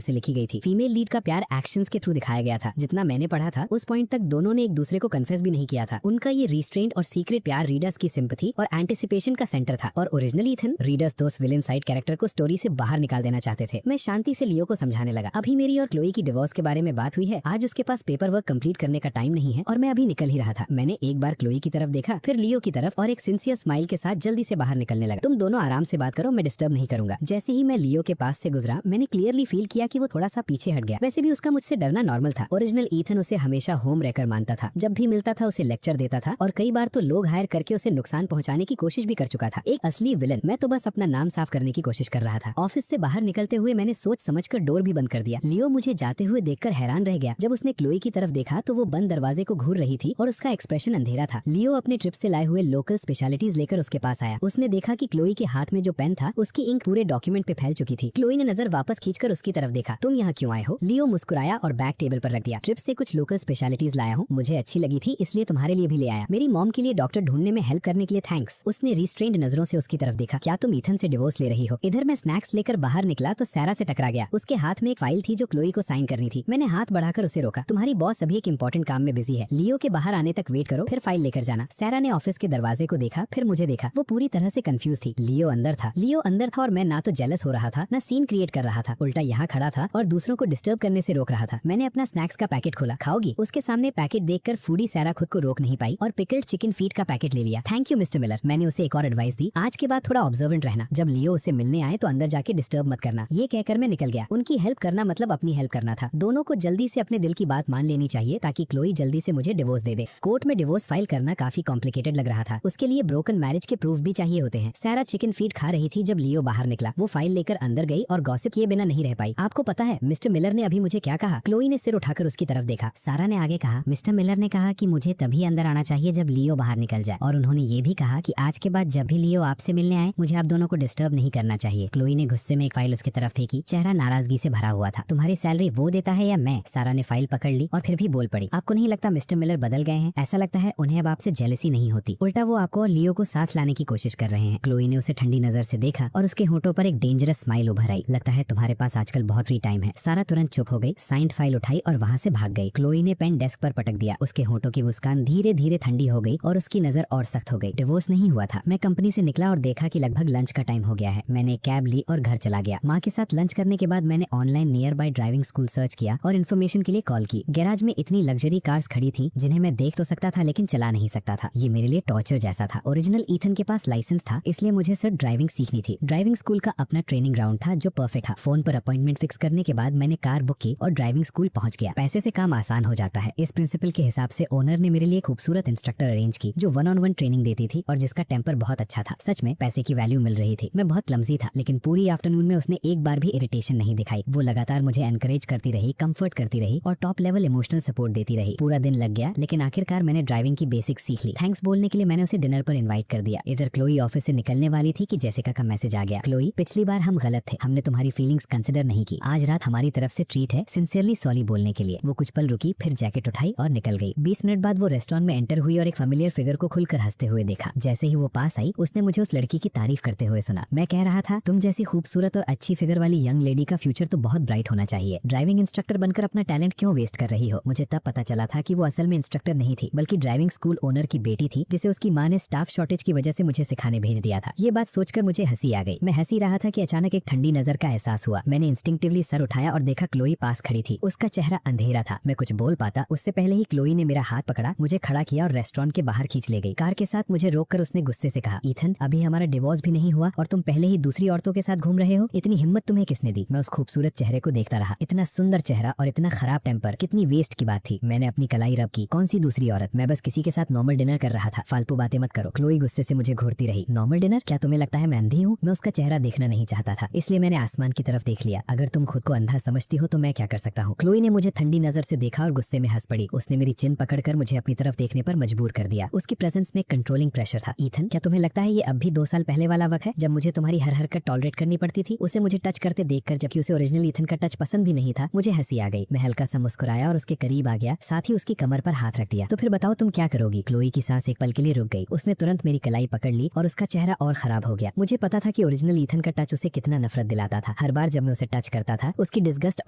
से लिखी गई थी। फीमेल लीड का प्यार एक्शंस के थ्रू दिखाया गया था। जितना मैंने पढ़ा था, उस पॉइंट तक दोनों ने एक दूसरे को कन्फेस भी नहीं किया था। उनका ये रिस्ट्रेंट और सीक्रेट प्यार रीडर्स की सिंपैथी और एंटिसिपेशन का सेंटर था। और ओरिजिनल ईथन रीडर्स दोस्त विलेन साइड कैरेक्टर को स्टोरी से बाहर निकाल देना चाहते थे। मैं शांति से लियो को समझाने लगा, अभी मेरी और क्लोई की डिवोर्स के बारे में बात हुई है। आज उसके पास पेपर वर्क कंप्लीट करने का टाइम नहीं है और मैं अभी निकल ही रहा था। मैंने एक बार क्लोई की तरफ देखा, फिर लियो की तरफ और एक सिंसियर स्माइल के साथ जल्दी से बाहर निकलने लगा। तुम दोनों आराम से बात करो, मैं डिस्टर्ब नहीं करूंगा। जैसे ही मैं लियो के पास से गुजरा, मैंने क्लियरली फील किया कि वो थोड़ा सा पीछे हट गया। वैसे भी उसका मुझसे डरना नॉर्मल था। ओरिजिनल ईथन उसे हमेशा होम रेकर मानता था। जब भी मिलता था उसे लेक्चर देता था और कई बार तो लोग हायर करके उसे नुकसान पहुंचाने की कोशिश भी कर चुका था। एक असली विलन। मैं तो बस अपना नाम साफ करने की कोशिश कर रहा था। ऑफिस से बाहर निकलते हुए मैंने सोच समझकर डोर भी बंद कर दिया। लियो मुझे जाते हुए देखकर हैरान रह गया। जब उसने क्लोई की तरफ देखा तो वो बंद दरवाजे को घूर रही थी और उसका एक्सप्रेशन अंधेरा था। लियो अपने ट्रिप से लाए हुए लोकल स्पेशलिटीज लेकर उसके पास आया। उसने देखा कि क्लोई के हाथ में जो पेन था, उसकी इंक पूरे डॉक्यूमेंट पे फैल चुकी थी। क्लोई ने नजर वापस खींचकर उसकी तरफ देखा। तुम यहाँ क्यों आए हो? लियो मुस्कुराया और बैग टेबल पर रख दिया। ट्रिप से कुछ लोकल स्पेशलिटीज लाया हूँ, मुझे अच्छी लगी थी इसलिए तुम्हारे लिए भी ले आया। मेरी मॉम के लिए डॉक्टर ढूंढने में हेल्प करने के लिए थैंक्स। उसने रिस्ट्रेन्ड नजरों से उसकी तरफ देखा। क्या तुम ईथन से डिवोर्स ले रही हो? इधर मैं स्नैक्स लेकर बाहर निकला तो सैरा से टकरा गया। उसके हाथ में एक फाइल थी जो क्लोई को साइन करनी थी। मैंने हाथ बढ़ाकर उसे रोका। तुम्हारी बॉस अभी एक इंपॉर्टेंट काम में बिजी है। लियो के बाहर आने तक वेट करो, फिर फाइल लेकर जाना। सैरा ने ऑफिस के दरवाजे को देखा, फिर मुझे देखा। वो पूरी तरह से कंफ्यूज थी। लियो अंदर था और मैं ना तो जेलस हो रहा था, ना सीन क्रिएट कर रहा था। उल्टा यहाँ खड़ा था और दूसरों को डिस्टर्ब करने से रोक रहा था। मैंने अपना स्नैक्स का पैकेट खोला। खाओगी? उसके सामने पैकेट देखकर फूडी सैरा खुद को रोक नहीं पाई और पिकल्ड चिकन फीट का पैकेट ले लिया। Thank you mister Miller. मैंने उसे एक और एडवाइस दी, आज के बाद थोड़ा ऑब्जर्वेंट रहना। जब लियो उसे मिलने आए तो अंदर जाके डिस्टर्ब मत करना। ये कहकर मैं निकल गया। उनकी हेल्प करना मतलब अपनी हेल्प करना था। दोनों को जल्दी से अपने दिल की बात मान लेनी चाहिए ताकि क्लोई जल्दी से मुझे डिवोर्स दे दे। कोर्ट में डिवोर्स फाइल करना काफी कॉम्प्लिकेटेड लग रहा था। उसके लिए ब्रोकन मैरिज के प्रूफ भी चाहिए होते हैं। सैरा चिकन फीट खा रही थी जब लियो बाहर निकला। वो फाइल लेकर अंदर गई और गॉसिप किए बिना नहीं रह पाई। आपको पता है मिस्टर मिलर ने अभी मुझे क्या कहा? क्लोई ने सिर उठाकर उसकी तरफ देखा। सारा ने आगे कहा, मिस्टर मिलर ने कहा कि मुझे तभी अंदर आना चाहिए जब लियो बाहर निकल जाए, और उन्होंने ये भी कहा कि आज के बाद जब भी लियो आपसे मिलने आए मुझे आप दोनों को डिस्टर्ब नहीं करना चाहिए। क्लोई ने गुस्से में एक फाइल उसकी तरफ फेंकी। चेहरा नाराजगी से भरा हुआ था। तुम्हारी सैलरी वो देता है या मैं? सारा ने फाइल पकड़ ली और फिर भी बोल पड़ी, आपको नहीं लगता मिस्टर मिलर बदल गए हैं? ऐसा लगता है उन्हें अब आपसे जेलसी नहीं होती, उल्टा वो आपको और लियो को साथ लाने की कोशिश कर रहे हैं। क्लोई ने उसे ठंडी नजर से देखा और उसके होठों पर एक डेंजरस स्माइल उभर आई। लगता है तुम्हारे पास आजकल बहुत फ्री टाइम है। सारा तुरंत चुप हो गई, साइंड फाइल उठाई और वहाँ से भाग गई। क्लोई ने पेन डेस्क पर पटक दिया। उसके होंठों की मुस्कान धीरे धीरे ठंडी हो गई और उसकी नजर और सख्त हो गई। डिवोर्स नहीं हुआ था। मैं कंपनी से निकला और देखा कि लगभग लंच का टाइम हो गया है। मैंने कैब ली और घर चला गया। माँ के साथ लंच करने के बाद मैंने online near by driving school search किया और इन्फॉर्मेशन के लिए कॉल की। गैराज में इतनी लग्जरी कार्स खड़ी थी जिन्हें मैं देख तो सकता था लेकिन चला नहीं सकता था। ये मेरे लिए टॉर्चर जैसा था। ओरिजिनल ईथन के पास लाइसेंस था, इसलिए मुझे सिर्फ ड्राइविंग सीखनी थी। ड्राइविंग स्कूल का अपना ट्रेनिंग ग्राउंड था जो परफेक्ट था। फोन पर अपॉइंटमेंट फिक्स करने के बाद मैंने कार बुक की और ड्राइविंग स्कूल पहुंच गया। पैसे से काम आसान हो जाता है, इस प्रिंसिपल के हिसाब से ओनर ने मेरे लिए खूबसूरत इंस्ट्रक्टर अरेंज की जो 1-on-1 ट्रेनिंग देती थी और जिसका टेम्पर बहुत अच्छा था। सच में पैसे की वैल्यू मिल रही थी। मैं बहुत क्लमजी था लेकिन पूरी आफ्टरनून में उसने एक बार भी इरिटेशन नहीं दिखाई। वो लगातार मुझे एनकरेज करती रही, कंफर्ट करती रही और टॉप लेवल इमोशनल सपोर्ट देती रही। पूरा दिन लग गया लेकिन आखिरकार मैंने ड्राइविंग की बेसिक सीख ली। थैंक्स बोलने के लिए मैंने उसे डिनर पर इनवाइट कर दिया। इधर क्लोई ऑफिस से निकलने वाली थी कि जेसिका का मैसेज आ गया। क्लोई, पिछली बार हम गलत थे, हमने तुम्हारी फीलिंग्स कंसिडर नहीं की। आज रात हमारी तरफ से ट्रीट है, सिंसियरली सॉरी बोलने के लिए। वो कुछ पल रुकी, फिर जैकेट उठाई और निकल गई। 20 मिनट बाद वो रेस्टोरेंट में एंटर हुई और एक फेमिलियर फिगर को खुलकर हंसते हुए देखा। जैसे ही वो पास आई उसने मुझे उस लड़की की तारीफ करते हुए सुना। मैं कह रहा था, तुम जैसी खूबसूरत और अच्छी फिगर वाली यंग लेडी का फ्यूचर तो बहुत ब्राइट होना चाहिए। ड्राइविंग इंस्ट्रक्टर बनकर अपना टैलेंट क्यों वेस्ट कर रही हो। मुझे तब पता चला था कि वो असल में इंस्ट्रक्टर नहीं थी बल्कि ड्राइविंग स्कूल ओनर की बेटी थी जिसे उसकी माँ ने स्टाफ शॉर्टेज की वजह से मुझे सिखाने भेज दिया था। ये बात सोचकर मुझे हंसी आ गई। मैं हंसी रहा था कि अचानक एक ठंडी नजर का एहसास हुआ। मैंने इंस्टिंक्टिवली सर उठाया और देखा क्लोई पास खड़ी थी। उसका चेहरा अंधेरा था। मैं कुछ बोल पाता उससे पहले ही क्लोई ने मेरा हाथ पकड़ा, मुझे खड़ा किया और रेस्टोरेंट के बाहर खींच ले गई। कार के साथ मुझे रोककर उसने गुस्से से कहा, ईथन, अभी हमारा डिवोर्स भी नहीं हुआ और तुम पहले ही दूसरी औरतों के साथ घूम रहे हो। इतनी हिम्मत तुम्हें किसने दी। मैं उस खूबसूरत चेहरे को देखता रहा। इतना सुंदर चेहरा और इतना खराब टेम्पर, कितनी वेस्ट की बात थी। मैंने अपनी कलाई रब की। कौन सी दूसरी औरत, मैं बस किसी के साथ नॉर्मल डिनर कर रहा था। फालतू बातें मत करो। क्लोई गुस्से से मुझे घूरती रही। Normal dinner? क्या तुम्हें लगता है मैं अंधी हूँ? मैं उसका चेहरा देखना नहीं चाहता था, इसलिए मैंने आसमान की तरफ देख लिया। अगर तुम खुद को अंधा समझती हो तो मैं क्या कर सकता हूँ। क्लोई ने मुझे ठंडी नजर से देखा और गुस्से में हंस पड़ी। उसने मेरी चिन पकड़कर मुझे अपनी तरफ देखने पर मजबूर कर दिया। उसकी प्रेजेंस में कंट्रोलिंग प्रेशर था। ईथन, क्या तुम्हें लगता है ये अब भी 2 साल पहले वाला वक्त है जब मुझे तुम्हारी हर हरकत टॉलरेट करनी पड़ती थी? उसे मुझे टच करते देखकर, जबकि उसे ओरिजिनल ईथन का टच पसंद भी नहीं था, मुझे हंसी आ गई। मैं हल्का सा मुस्कुराया और उसके करीब आ गया, साथ ही उसकी कमर पर हाथ रख दिया। तो फिर बताओ तुम क्या करोगी? क्लोई की सांस एक पल के लिए रुक गई। उसने तुरंत मेरी कलाई पकड़ ली और उसका चेहरा और खराब हो गया। मुझे पता था कि ओरिजिनल ईथन का टच उसे कितना नफरत दिलाता था। हर बार जब मैं उसे टच करता था उसकी डिस्गस्ट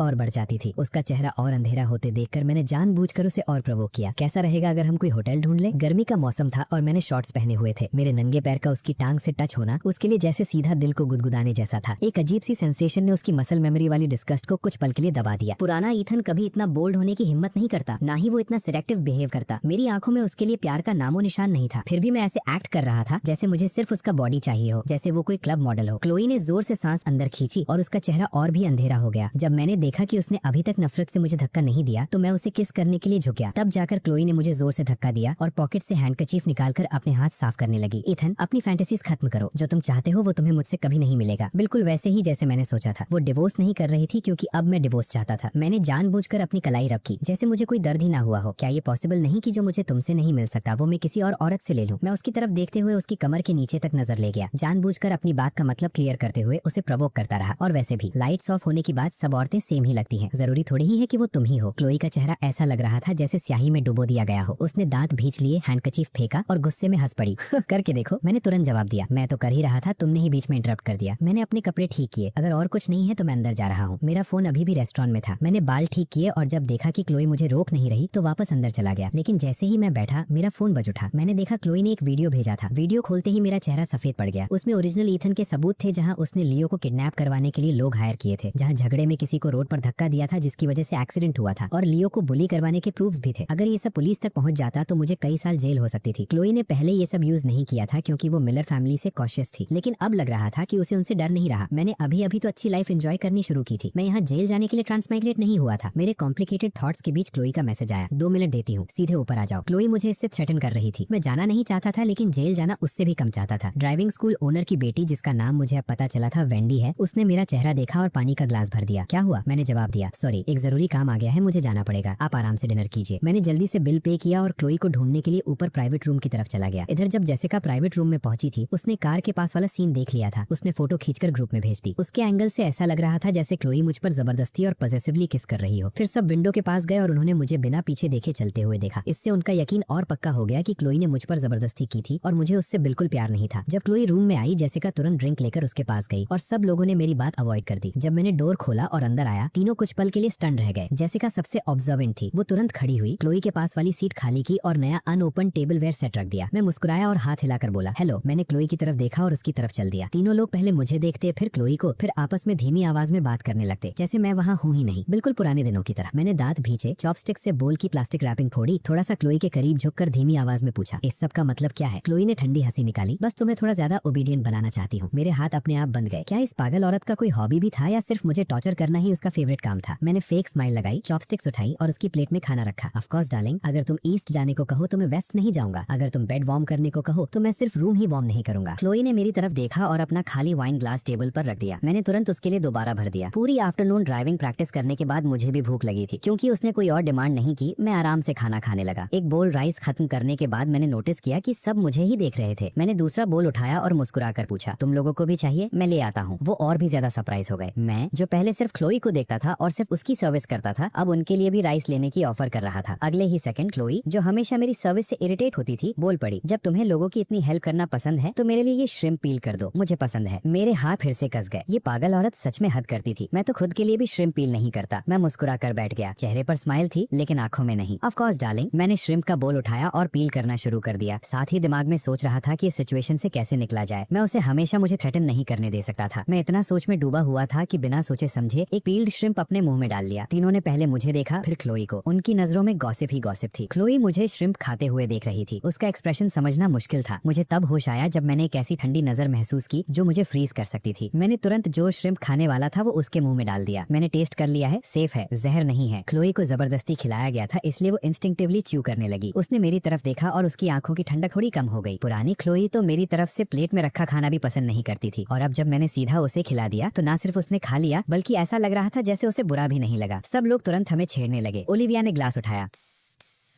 और बढ़ जाती थी। उसका चेहरा और अंधेरा होते देखकर मैंने जानबूझकर उसे और प्रवोक किया। कैसा रहेगा अगर हम कोई होटल ढूंढ ले? गर्मी का मौसम था और मैंने शॉर्ट्स पहने हुए थे। मेरे नंगे पैर का उसकी टांग से टच होना उसके लिए जैसे सीधा दिल को गुदगुदाने जैसा था। एक अजीब सी सेंसेशन ने उसकी मसल मेमोरी वाली डिस्गस्ट को कुछ पल के लिए दबा दिया। पुराना ईथन कभी इतना बोल्ड होने की हिम्मत नहीं करता, ना ही वो इतना सिलेक्टिव बिहेव करता। मेरी आंखों में उसके लिए प्यार का नामो निशान नहीं था। फिर भी मैं ऐसे एक्ट कर रहा था जैसे मुझे सिर्फ उसका बॉडी चाहिए हो, जैसे वो कोई क्लब मॉडल हो। क्लोई ने जोर से सांस अंदर खींची और उसका चेहरा और भी अंधेरा हो गया। जब मैंने देखा कि उसने अभी तक नफरत से मुझे धक्का नहीं दिया तो मैं उसे किस करने के लिए झुक गया। तब जाकर क्लोई ने मुझे जोर से धक्का दिया और पॉकेट से हैंडकरचीफ निकालकर अपने हाथ साफ करने लगी। ईथन, अपनी फैंटेसीज खत्म करो। जो तुम चाहते हो वो तुम्हें मुझसे कभी नहीं मिलेगा। बिल्कुल वैसे ही जैसे मैंने सोचा था। वो डिवोर्स नहीं कर रही थी क्योंकि अब मैं डिवोर्स चाहता था। मैंने जानबूझकर अपनी कलाई रखी जैसे मुझे कोई दर्द ही ना हुआ हो। क्या ये पॉसिबल नहीं कि जो मुझे तुमसे नहीं मिल सकता वो मैं किसी और औरत से ले लूं? मैं उसकी तरफ देखते हुए उसकी कमर के नीचे तक नजर ले गया, जानबूझकर अपनी बात का मतलब क्लियर करते हुए उसे प्रवोक करता रहा। और वैसे भी लाइट्स ऑफ होने की बात सब औरतें सेम ही लगती हैं। जरूरी थोड़ी ही है कि वो तुम ही हो। क्लोई का चेहरा ऐसा लग रहा था जैसे स्याही में डुबो दिया गया हो। उसने दांत भींच लिए, हैंडकरचीफ फेंका और गुस्से में हंस पड़ी। करके देखो। मैंने तुरंत जवाब दिया। मैं तो कर ही रहा था, तुमने ही बीच में इंटरप्ट कर दिया। मैंने अपने कपड़े ठीक किए। अगर और कुछ नहीं है तो मैं अंदर जा रहा हूँ। मेरा फोन अभी भी रेस्टोरेंट में था। मैंने बाल ठीक किए और जब देखा कि क्लोई मुझे रोक नहीं रही तो वापस अंदर चला गया। लेकिन जैसे ही मैं बैठा मेरा फोन बज उठा। मैंने देखा क्लोई ने एक वीडियो भेजा था। वीडियो खोलते ही मेरा चेहरा सफेद पड़ गया। उसमें ओरिजिनल ईथन के सबूत थे जहाँ उसने लियो को किडनैप करवाने के लिए लोग हायर किए थे, जहाँ झगड़े में किसी को रोड पर धक्का दिया था जिसकी वजह से एक्सीडेंट हुआ था और लियो को बुली करवाने के प्रूफ्स भी थे। अगर ये सब पुलिस तक पहुंच जाता तो मुझे कई साल जेल हो सकती थी। क्लोई ने पहले ये सब यूज नहीं किया था क्योंकि वो मिलर फैमिली से कॉशियस थी, लेकिन अब लग रहा था कि उसे उनसे डर नहीं रहा। मैंने अभी अभी तो अच्छी लाइफ एंजॉय करनी शुरू की थी। मैं यहाँ जेल जाने के लिए ट्रांसमाइग्रेट नहीं हुआ था। मेरे कॉम्प्लिकेटेड थॉट्स के बीच क्लोई का मैसेज आया। 2 मिनट देती हूँ, सीधे ऊपर आ जाओ। क्लोई मुझे इससे थ्रेटन कर रही थी। मैं जाना नहीं चाहता था लेकिन जेल जाना उससे भी कम चाहता था। ड्राइविंग स्कूल ओनर की बेटी, जिसका नाम मुझे अब पता चला था वेंडी है, उसने मेरा चेहरा देखा और पानी का ग्लास भर दिया। क्या हुआ? मैंने जवाब दिया, सॉरी, एक जरूरी काम आ गया है, मुझे जाना पड़ेगा। आप आराम से डिनर कीजिए। मैंने जल्दी से बिल पे किया और क्लोई को ढूंढने के लिए ऊपर प्राइवेट रूम की तरफ चला गया। इधर जब जेसिका प्राइवेट रूम में पहुंची थी उसने कार के पास वाला सीन देख लिया था। उसने फोटो खींचकर ग्रुप में भेज दी। उसके एंगल से ऐसा लग रहा था जैसे क्लोई मुझ पर जबरदस्ती और पॉसेसिवली किस कर रही हो। फिर सब विंडो के पास गए और उन्होंने मुझे बिना पीछे देखे चलते हुए देखा। इससे उनका यकीन और पक्का हो गया कि क्लोई ने मुझ पर जबरदस्ती की थी और मुझे उससे बिल्कुल प्यार नहीं था। जब क्लोई रूम में आई जेसिका तुरंत ड्रिंक लेकर उसके पास गई और सब लोगों ने मेरी बात अवॉइड कर दी। जब मैंने डोर खोला और अंदर आया तीनों कुछ पल के लिए स्टन रह गए। जेसिका सबसे ऑब्जर्वेंट थी। वो तुरंत खड़ी हुई, क्लोई के पास वाली सीट खाली की और नया अनओपन टेबल वेयर सेट रख दिया। मैं मुस्कुराया और हाथ हिलाकर बोला हेलो। मैंने क्लोई की तरफ देखा और उसकी तरफ चल दिया। तीनों लोग पहले मुझे देखते, फिर क्लोई को, फिर आपस में धीमी आवाज में बात करने लगते, जैसे मैं वहाँ हूँ ही नहीं। बिल्कुल पुराने दिनों की तरह। मैंने दांत भींचे, चॉपस्टिक से बोल की प्लास्टिक रैपिंग फोड़ी, थोड़ा सा क्लोई के करीब झुककर धीमी आवाज में पूछा इस सब का मतलब क्या है। क्लोई ने ठंडी हंसी निकाली, बस तुम्हें थोड़ा ज्यादा ओबीडियंट बनाना चाहती हूँ। मेरे हाथ अपने आप बंद गए। क्या इस पागल औरत का कोई हॉबी भी था या सिर्फ मुझे टॉर्चर करना ही उसका फेवरेट काम था। मैंने फेक स्माइल लगाई, चॉपस्टिक्स उठाई और उसकी प्लेट में खाना रखा। ऑफ कोर्स डार्लिंग, अगर तुम ईस्ट जाने को कहो तो मैं वेस्ट नहीं जाऊंगा। अगर तुम बेड वार्म करने को कहो तो मैं सिर्फ रूम ही वार्म नहीं करूंगा। क्लोई ने मेरी तरफ देखा और अपना खाली वाइन ग्लास टेबल पर रख दिया। मैंने तुरंत उसके लिए दोबारा भर दिया। पूरी आफ्टरनून ड्राइविंग प्रैक्टिस करने के बाद मुझे भी भूख लगी थी। क्योंकि उसने कोई और डिमांड नहीं की, मैं आराम से खाना खाने लगा। एक बोल राइस खत्म करने के बाद मैंने नोटिस किया कि सब मुझे ही देख रहे थे। मैंने दूसरा बोल उठाया और मुस्कुराकर पूछा तुम लोगों को भी चाहिए? मैं ले आता हूँ। वो और भी ज्यादा सरप्राइज हो गए। मैं जो पहले सिर्फ क्लोई को देखता था और सिर्फ उसकी सर्विस करता था, अब उनके लिए भी राइस लेने की ऑफर कर रहा था। अगले ही सेकंड क्लोई, जो हमेशा मेरी सर्विस से इरिटेट होती थी, बोल पड़ी जब तुम्हें लोगों की इतनी हेल्प करना पसंद है तो मेरे लिए ये श्रिम्प पील कर दो, मुझे पसंद है। मेरे हाथ फिर से कस गए। ये पागल औरत सच में हद करती थी। मैं तो खुद के लिए भी श्रिम्प पील नहीं करता। मैं मुस्कुरा कर बैठ गया। चेहरे पर स्माइल थी लेकिन आंखों में नहीं। ऑफ कोर्स डार्लिंग, मैंने श्रिम्प का बोल उठाया और पील करना शुरू कर दिया। साथ ही दिमाग में सोच रहा था कि इस सिचुएशन से कैसे निकला जाए। मैं उसे हमेशा मुझे थ्रेटन नहीं करने दे सकता था। मैं इतना सोच में डूबा हुआ था कि बिना सोचे समझे एक पील्ड श्रिम्प अपने मुंह में डाल लिया। तीनों ने पहले मुझे देखा, फिर क्लोई को। उनकी नजरों में गॉसिप ही गॉसिप थी। क्लोई मुझे श्रिम्प खाते हुए देख रही थी। उसका एक्सप्रेशन समझना मुश्किल था। मुझे तब होश आया जब मैंने एक ऐसी ठंडी नजर महसूस की जो मुझे फ्रीज कर सकती थी। मैंने तुरंत जो श्रिम्प खाने वाला था वो उसके मुंह में डाल दिया। मैंने टेस्ट कर लिया है, सेफ है, जहर नहीं है। क्लोई को जबरदस्ती खिलाया गया था इसलिए वो इंस्टिंक्टिवली च्यू करने लगी। उसने मेरी तरफ देखा और उसकी आंखों की ठंडक थोड़ी कम हो गई। पुरानी क्लोई तो मेरी तरफ से प्लेट में रखा खाना भी पसंद नहीं करती थी और अब जब मैंने सीधा उसे खिला दिया तो ना सिर्फ उसने खा लिया बल्कि ऐसा लग रहा था जैसे उसे बुरा भी नहीं लगा। सब लोग तुरंत हमें छेड़ने लगे। ओलिविया ने ग्लास उठाया।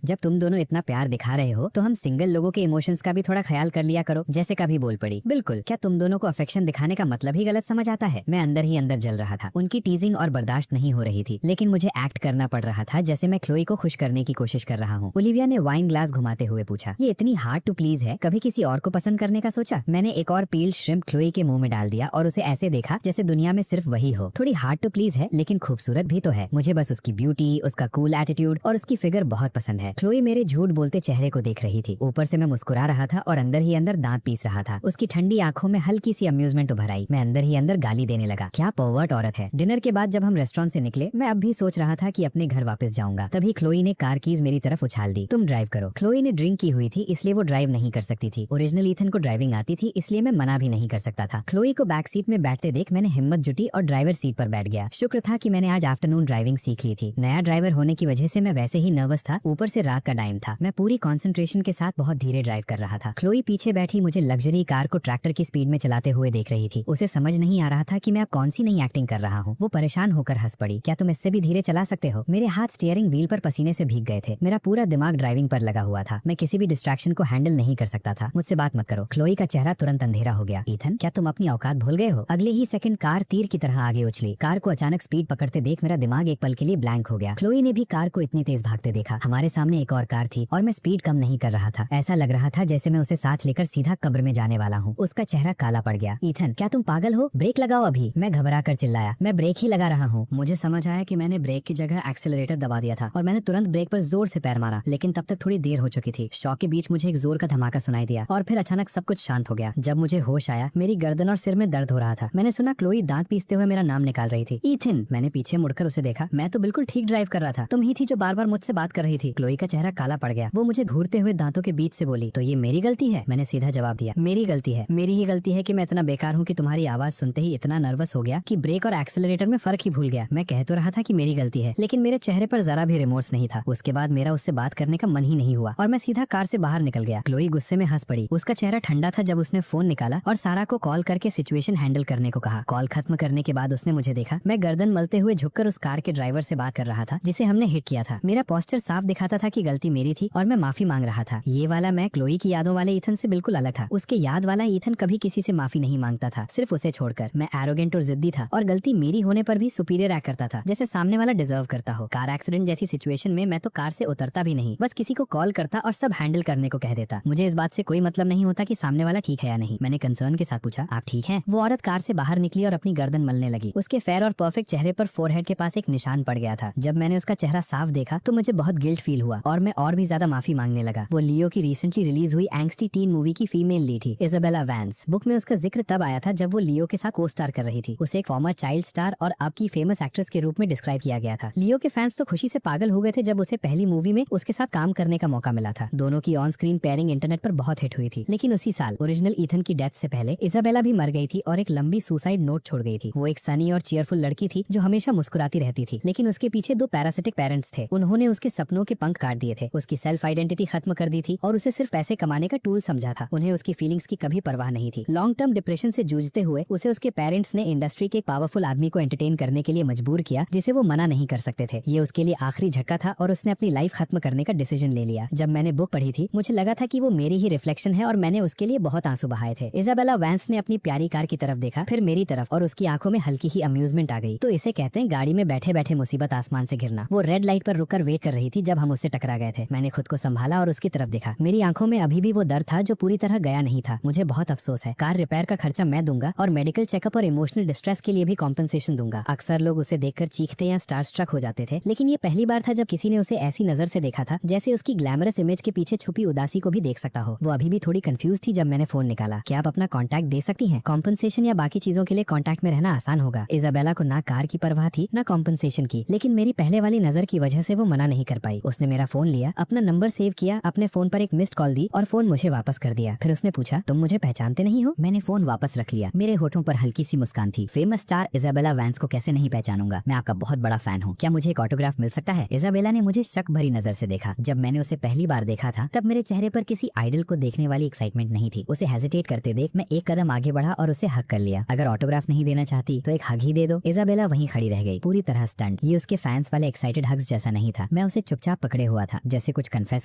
जब तुम दोनों इतना प्यार दिखा रहे हो तो हम सिंगल लोगों के इमोशंस का भी थोड़ा ख्याल कर लिया करो। जैसे कभी बोल पड़ी बिल्कुल, क्या तुम दोनों को अफेक्शन दिखाने का मतलब ही गलत समझ आता है? मैं अंदर ही अंदर जल रहा था। उनकी टीजिंग और बर्दाश्त नहीं हो रही थी लेकिन मुझे एक्ट करना पड़ रहा था जैसे मैं क्लोई को खुश करने की कोशिश कर रहा हूँ। ओलिविया ने वाइन ग्लास घुमाते हुए पूछा ये इतनी हार्ड टू प्लीज है? कभी किसी और को पसंद करने का सोचा? मैंने एक और पील्ड श्रिम्प क्लोई के मुंह में डाल दिया और उसे ऐसे देखा जैसे दुनिया में सिर्फ वही हो। थोड़ी हार्ड टू प्लीज है लेकिन खूबसूरत भी तो है। मुझे बस उसकी ब्यूटी, उसका कूल एटीट्यूड और उसकी फिगर बहुत पसंद है। क्लोई मेरे झूठ बोलते चेहरे को देख रही थी। ऊपर से मैं मुस्कुरा रहा था और अंदर ही अंदर दांत पीस रहा था। उसकी ठंडी आंखों में हल्की सी अम्यूजमेंट उभर आई। मैं अंदर ही अंदर गाली देने लगा। क्या पर्वर्ट औरत है। डिनर के बाद जब हम रेस्टोरेंट से निकले मैं अब भी सोच रहा था कि अपने घर वापस जाऊंगा। तभी क्लोई ने कार कीज मेरी तरफ उछाल दी। तुम ड्राइव करो। क्लोई ने ड्रिंक की हुई थी इसलिए वो ड्राइव नहीं कर सकती थी। ओरिजिनल ईथन को ड्राइविंग आती थी इसलिए मैं मना भी नहीं कर सकता था। क्लोई को बैक सीट में बैठते देख मैंने हिम्मत जुटी और ड्राइवर सीट पर बैठ गया। शुक्र था कि मैंने आज आफ्टरनून ड्राइविंग सीख ली थी। नया ड्राइवर होने की वजह से मैं वैसे ही नर्वस था, ऊपर से रात का टाइम था। मैं पूरी कॉन्सेंट्रेशन के साथ बहुत धीरे ड्राइव कर रहा था। क्लोई पीछे बैठी मुझे लग्जरी कार को ट्रैक्टर की स्पीड में चलाते हुए देख रही थी। उसे समझ नहीं आ रहा था कि मैं अब कौन सी नई एक्टिंग कर रहा हूँ। वो परेशान होकर हंस पड़ी। क्या तुम इससे भी धीरे चला सकते हो? मेरे हाथ स्टीयरिंग व्हील पर पसीने से भीग गए थे। मेरा पूरा दिमाग ड्राइविंग पर लगा हुआ था। मैं किसी भी डिस्ट्रैक्शन को हैंडल नहीं कर सकता था। मुझसे बात मत करो। क्लोई का चेहरा तुरंत अंधेरा हो गया। ईथन, क्या तुम अपनी औकात भूल गए हो? अगले ही सेकंड कार तीर की तरह आगे उछली। कार को अचानक स्पीड पकड़ते देख मेरा दिमाग एक पल के लिए ब्लैंक हो गया। क्लोई ने भी कार को इतनी तेज भागते देखा। हमारे सामने एक और कार थी और मैं स्पीड कम नहीं कर रहा था। ऐसा लग रहा था जैसे मैं उसे साथ लेकर सीधा कब्र में जाने वाला हूँ। उसका चेहरा काला पड़ गया। ईथन, क्या तुम पागल हो? ब्रेक लगाओ अभी। मैं घबरा कर चिल्लाया। मैं ब्रेक ही लगा रहा हूँ। मुझे समझ आया कि मैंने ब्रेक की जगह एक्सेलरेटर दबा दिया था और मैंने तुरंत ब्रेक पर जोर से पैर मारा, लेकिन तब तक थोड़ी देर हो चुकी थी। शॉक के बीच मुझे एक जोर का धमाका सुनाई दिया और फिर अचानक सब कुछ शांत हो गया। जब मुझे होश आया मेरी गर्दन और सिर में दर्द हो रहा था। मैंने सुना क्लोई दांत पीसते हुए मेरा नाम निकाल रही थी। ईथन। मैंने पीछे मुड़कर उसे देखा। मैं तो बिल्कुल ठीक ड्राइव कर रहा था। तुम ही थी जो बार बार मुझसे बात कर रही थी। क्लोई का चेहरा काला पड़ गया। वो मुझे घूरते हुए दांतों के बीच से बोली, तो ये मेरी गलती है? मैंने सीधा जवाब दिया, मेरी गलती है। मेरी ही गलती है कि मैं इतना बेकार हूँ कि तुम्हारी आवाज सुनते ही इतना नर्वस हो गया कि ब्रेक और एक्सेलरेटर में फर्क ही भूल गया। मैं कह तो रहा था कि मेरी गलती है, लेकिन मेरे चेहरे पर जरा भी रिमोर्स नहीं था। उसके बाद मेरा उससे बात करने का मन ही नहीं हुआ और मैं सीधा कार से बाहर निकल गया। क्लोई गुस्से में हंस पड़ी। उसका चेहरा ठंडा था जब उसने फोन निकाला और सारा को कॉल करके सिचुएशन हैंडल करने को कहा। कॉल खत्म करने के बाद उसने मुझे देखा। मैं गर्दन मलते हुए झुककर उस कार के ड्राइवर से बात कर रहा था जिसे हमने हिट किया था। मेरा पोस्चर साफ दिखाता था था कि गलती मेरी थी और मैं माफी मांग रहा था। ये वाला मैं क्लोई की यादों वाले ईथन से बिल्कुल अलग था। उसके याद वाला ईथन कभी किसी से माफी नहीं मांगता था, सिर्फ उसे छोड़कर। मैं एरोगेंट और जिद्दी था और गलती मेरी होने पर भी सुपीरियर एक्ट करता था, जैसे सामने वाला डिजर्व करता हो। कार एक्सीडेंट जैसी सिचुएशन में मैं तो कार से उतरता भी नहीं, बस किसी को कॉल करता और सब हैंडल करने को कह देता। मुझे इस बात से कोई मतलब नहीं होता कि सामने वाला ठीक है या नहीं। मैंने कंसर्न के साथ पूछा, आप ठीक हैं? वो औरत कार से बाहर निकली और अपनी गर्दन मलने लगी। उसके फेयर और परफेक्ट चेहरे पर फोरहेड के पास एक निशान पड़ गया था। जब मैंने उसका चेहरा साफ देखा तो मुझे बहुत गिल्ट फील हुआ और मैं और भी ज्यादा माफी मांगने लगा। वो लियो की रिसेंटली रिलीज हुई एंग्स्टी टीन मूवी की फीमेल लीड थी, इजाबेला वैंस। बुक में उसका जिक्र तब आया था जब वो लियो के साथ को स्टार कर रही थी। उसे एक फॉर्मर चाइल्ड स्टार और अब की फेमस एक्ट्रेस के रूप में डिस्क्राइब किया गया था। लियो के फैंस तो खुशी से पागल हो गए थे जब उसे पहली मूवी में उसके साथ काम करने का मौका मिला था। दोनों की ऑन स्क्रीन पेयरिंग इंटरनेट पर बहुत हिट हुई थी। लेकिन उसी साल ओरिजिनल ईथन की डेथ से पहले इजाबेला भी मर गई थी और एक लंबी सुसाइड नोट छोड़ गई थी। वो एक सनी और चीयरफुल लड़की थी जो हमेशा मुस्कुराती रहती थी, लेकिन उसके पीछे दो पैरासिटिक पेरेंट्स थे। उन्होंने उसके सपनों के पंख काट दिए थे, उसकी सेल्फ आइडेंटिटी खत्म कर दी थी और उसे सिर्फ पैसे कमाने का टूल समझा था। उन्हें उसकी फीलिंग्स की कभी परवाह नहीं थी। लॉन्ग टर्म डिप्रेशन से जूझते हुए उसे उसके पेरेंट्स ने इंडस्ट्री के एक पावरफुल आदमी को एंटरटेन करने के लिए मजबूर किया, जिसे वो मना नहीं कर सकते थे। ये उसके लिए आखिरी झटका था और उसने अपनी लाइफ खत्म करने का डिसीजन ले लिया। जब मैंने बुक पढ़ी थी मुझे लगा था कि वो मेरी ही रिफ्लेक्शन है और मैंने उसके लिए बहुत आंसू बहाए थे। इजाबेला वैंस ने अपनी प्यारी कार की तरफ देखा, फिर मेरी तरफ, और उसकी आंखों में हल्की ही अम्यूजमेंट आ गई। तो इसे कहते हैं गाड़ी में बैठे बैठे मुसीबत आसमान से गिरना। वो रेड लाइट पर रुककर वेट कर रही थी जब हम उससे टकरा गए थे। मैंने खुद को संभाला और उसकी तरफ देखा। मेरी आंखों में अभी भी वो दर्द था जो पूरी तरह गया नहीं था। मुझे बहुत अफसोस है। कार रिपेयर का खर्चा मैं दूंगा और मेडिकल चेकअप और इमोशनल डिस्ट्रेस के लिए भी कॉम्पनसेशन दूंगा। अक्सर लोग उसे देखकर चीखते या स्टार स्ट्रक हो जाते थे, लेकिन ये पहली बार था जब किसी ने उसे ऐसी नजर से देखा था जैसे उसकी ग्लैमरस इमेज के पीछे छुपी उदासी को भी देख सकता हो। वो अभी भी थोड़ी कंफ्यूज थी जब मैंने फोन निकाला। क्या आप अपना कॉन्टैक्ट दे सकती हैं? कॉम्पनसेशन या बाकी चीजों के लिए कॉन्टैक्ट में रहना आसान होगा। इजाबेला को ना कार की परवाह थी ना कॉम्पनसेशन की, लेकिन मेरी पहले वाली नजर की वजह से वो मना नहीं कर पाई। उसने मेरा फोन लिया, अपना नंबर सेव किया, अपने फोन पर एक मिस्ड कॉल दी और फोन मुझे वापस कर दिया। फिर उसने पूछा, तुम मुझे पहचानते नहीं हो? मैंने फोन वापस रख लिया। मेरे होठों पर हल्की सी मुस्कान थी। फेमस स्टार इजाबेला वैंस को कैसे नहीं पहचानूंगा? मैं आपका बहुत बड़ा फैन हूँ। क्या मुझे एक ऑटोग्राफ मिल सकता है? इजाबेला ने मुझे शक भरी नजर से देखा। जब मैंने उसे पहली बार देखा था तब मेरे चेहरे पर किसी आइडल को देखने वाली एक्साइटमेंट नहीं थी। उसे हेजिटेट करते देख मैं एक कदम आगे बढ़ा और उसे हक कर लिया। अगर ऑटोग्राफ नहीं देना चाहती तो एक हग ही दे दो। इजाबेला वहीं खड़ी रह गई, पूरी तरह स्टंट। ये उसके फैंस वाले एक्साइटेड हग्स जैसा नहीं था। मैं उसे चुपचाप पकड़े हुआ था, जैसे कुछ कन्फेस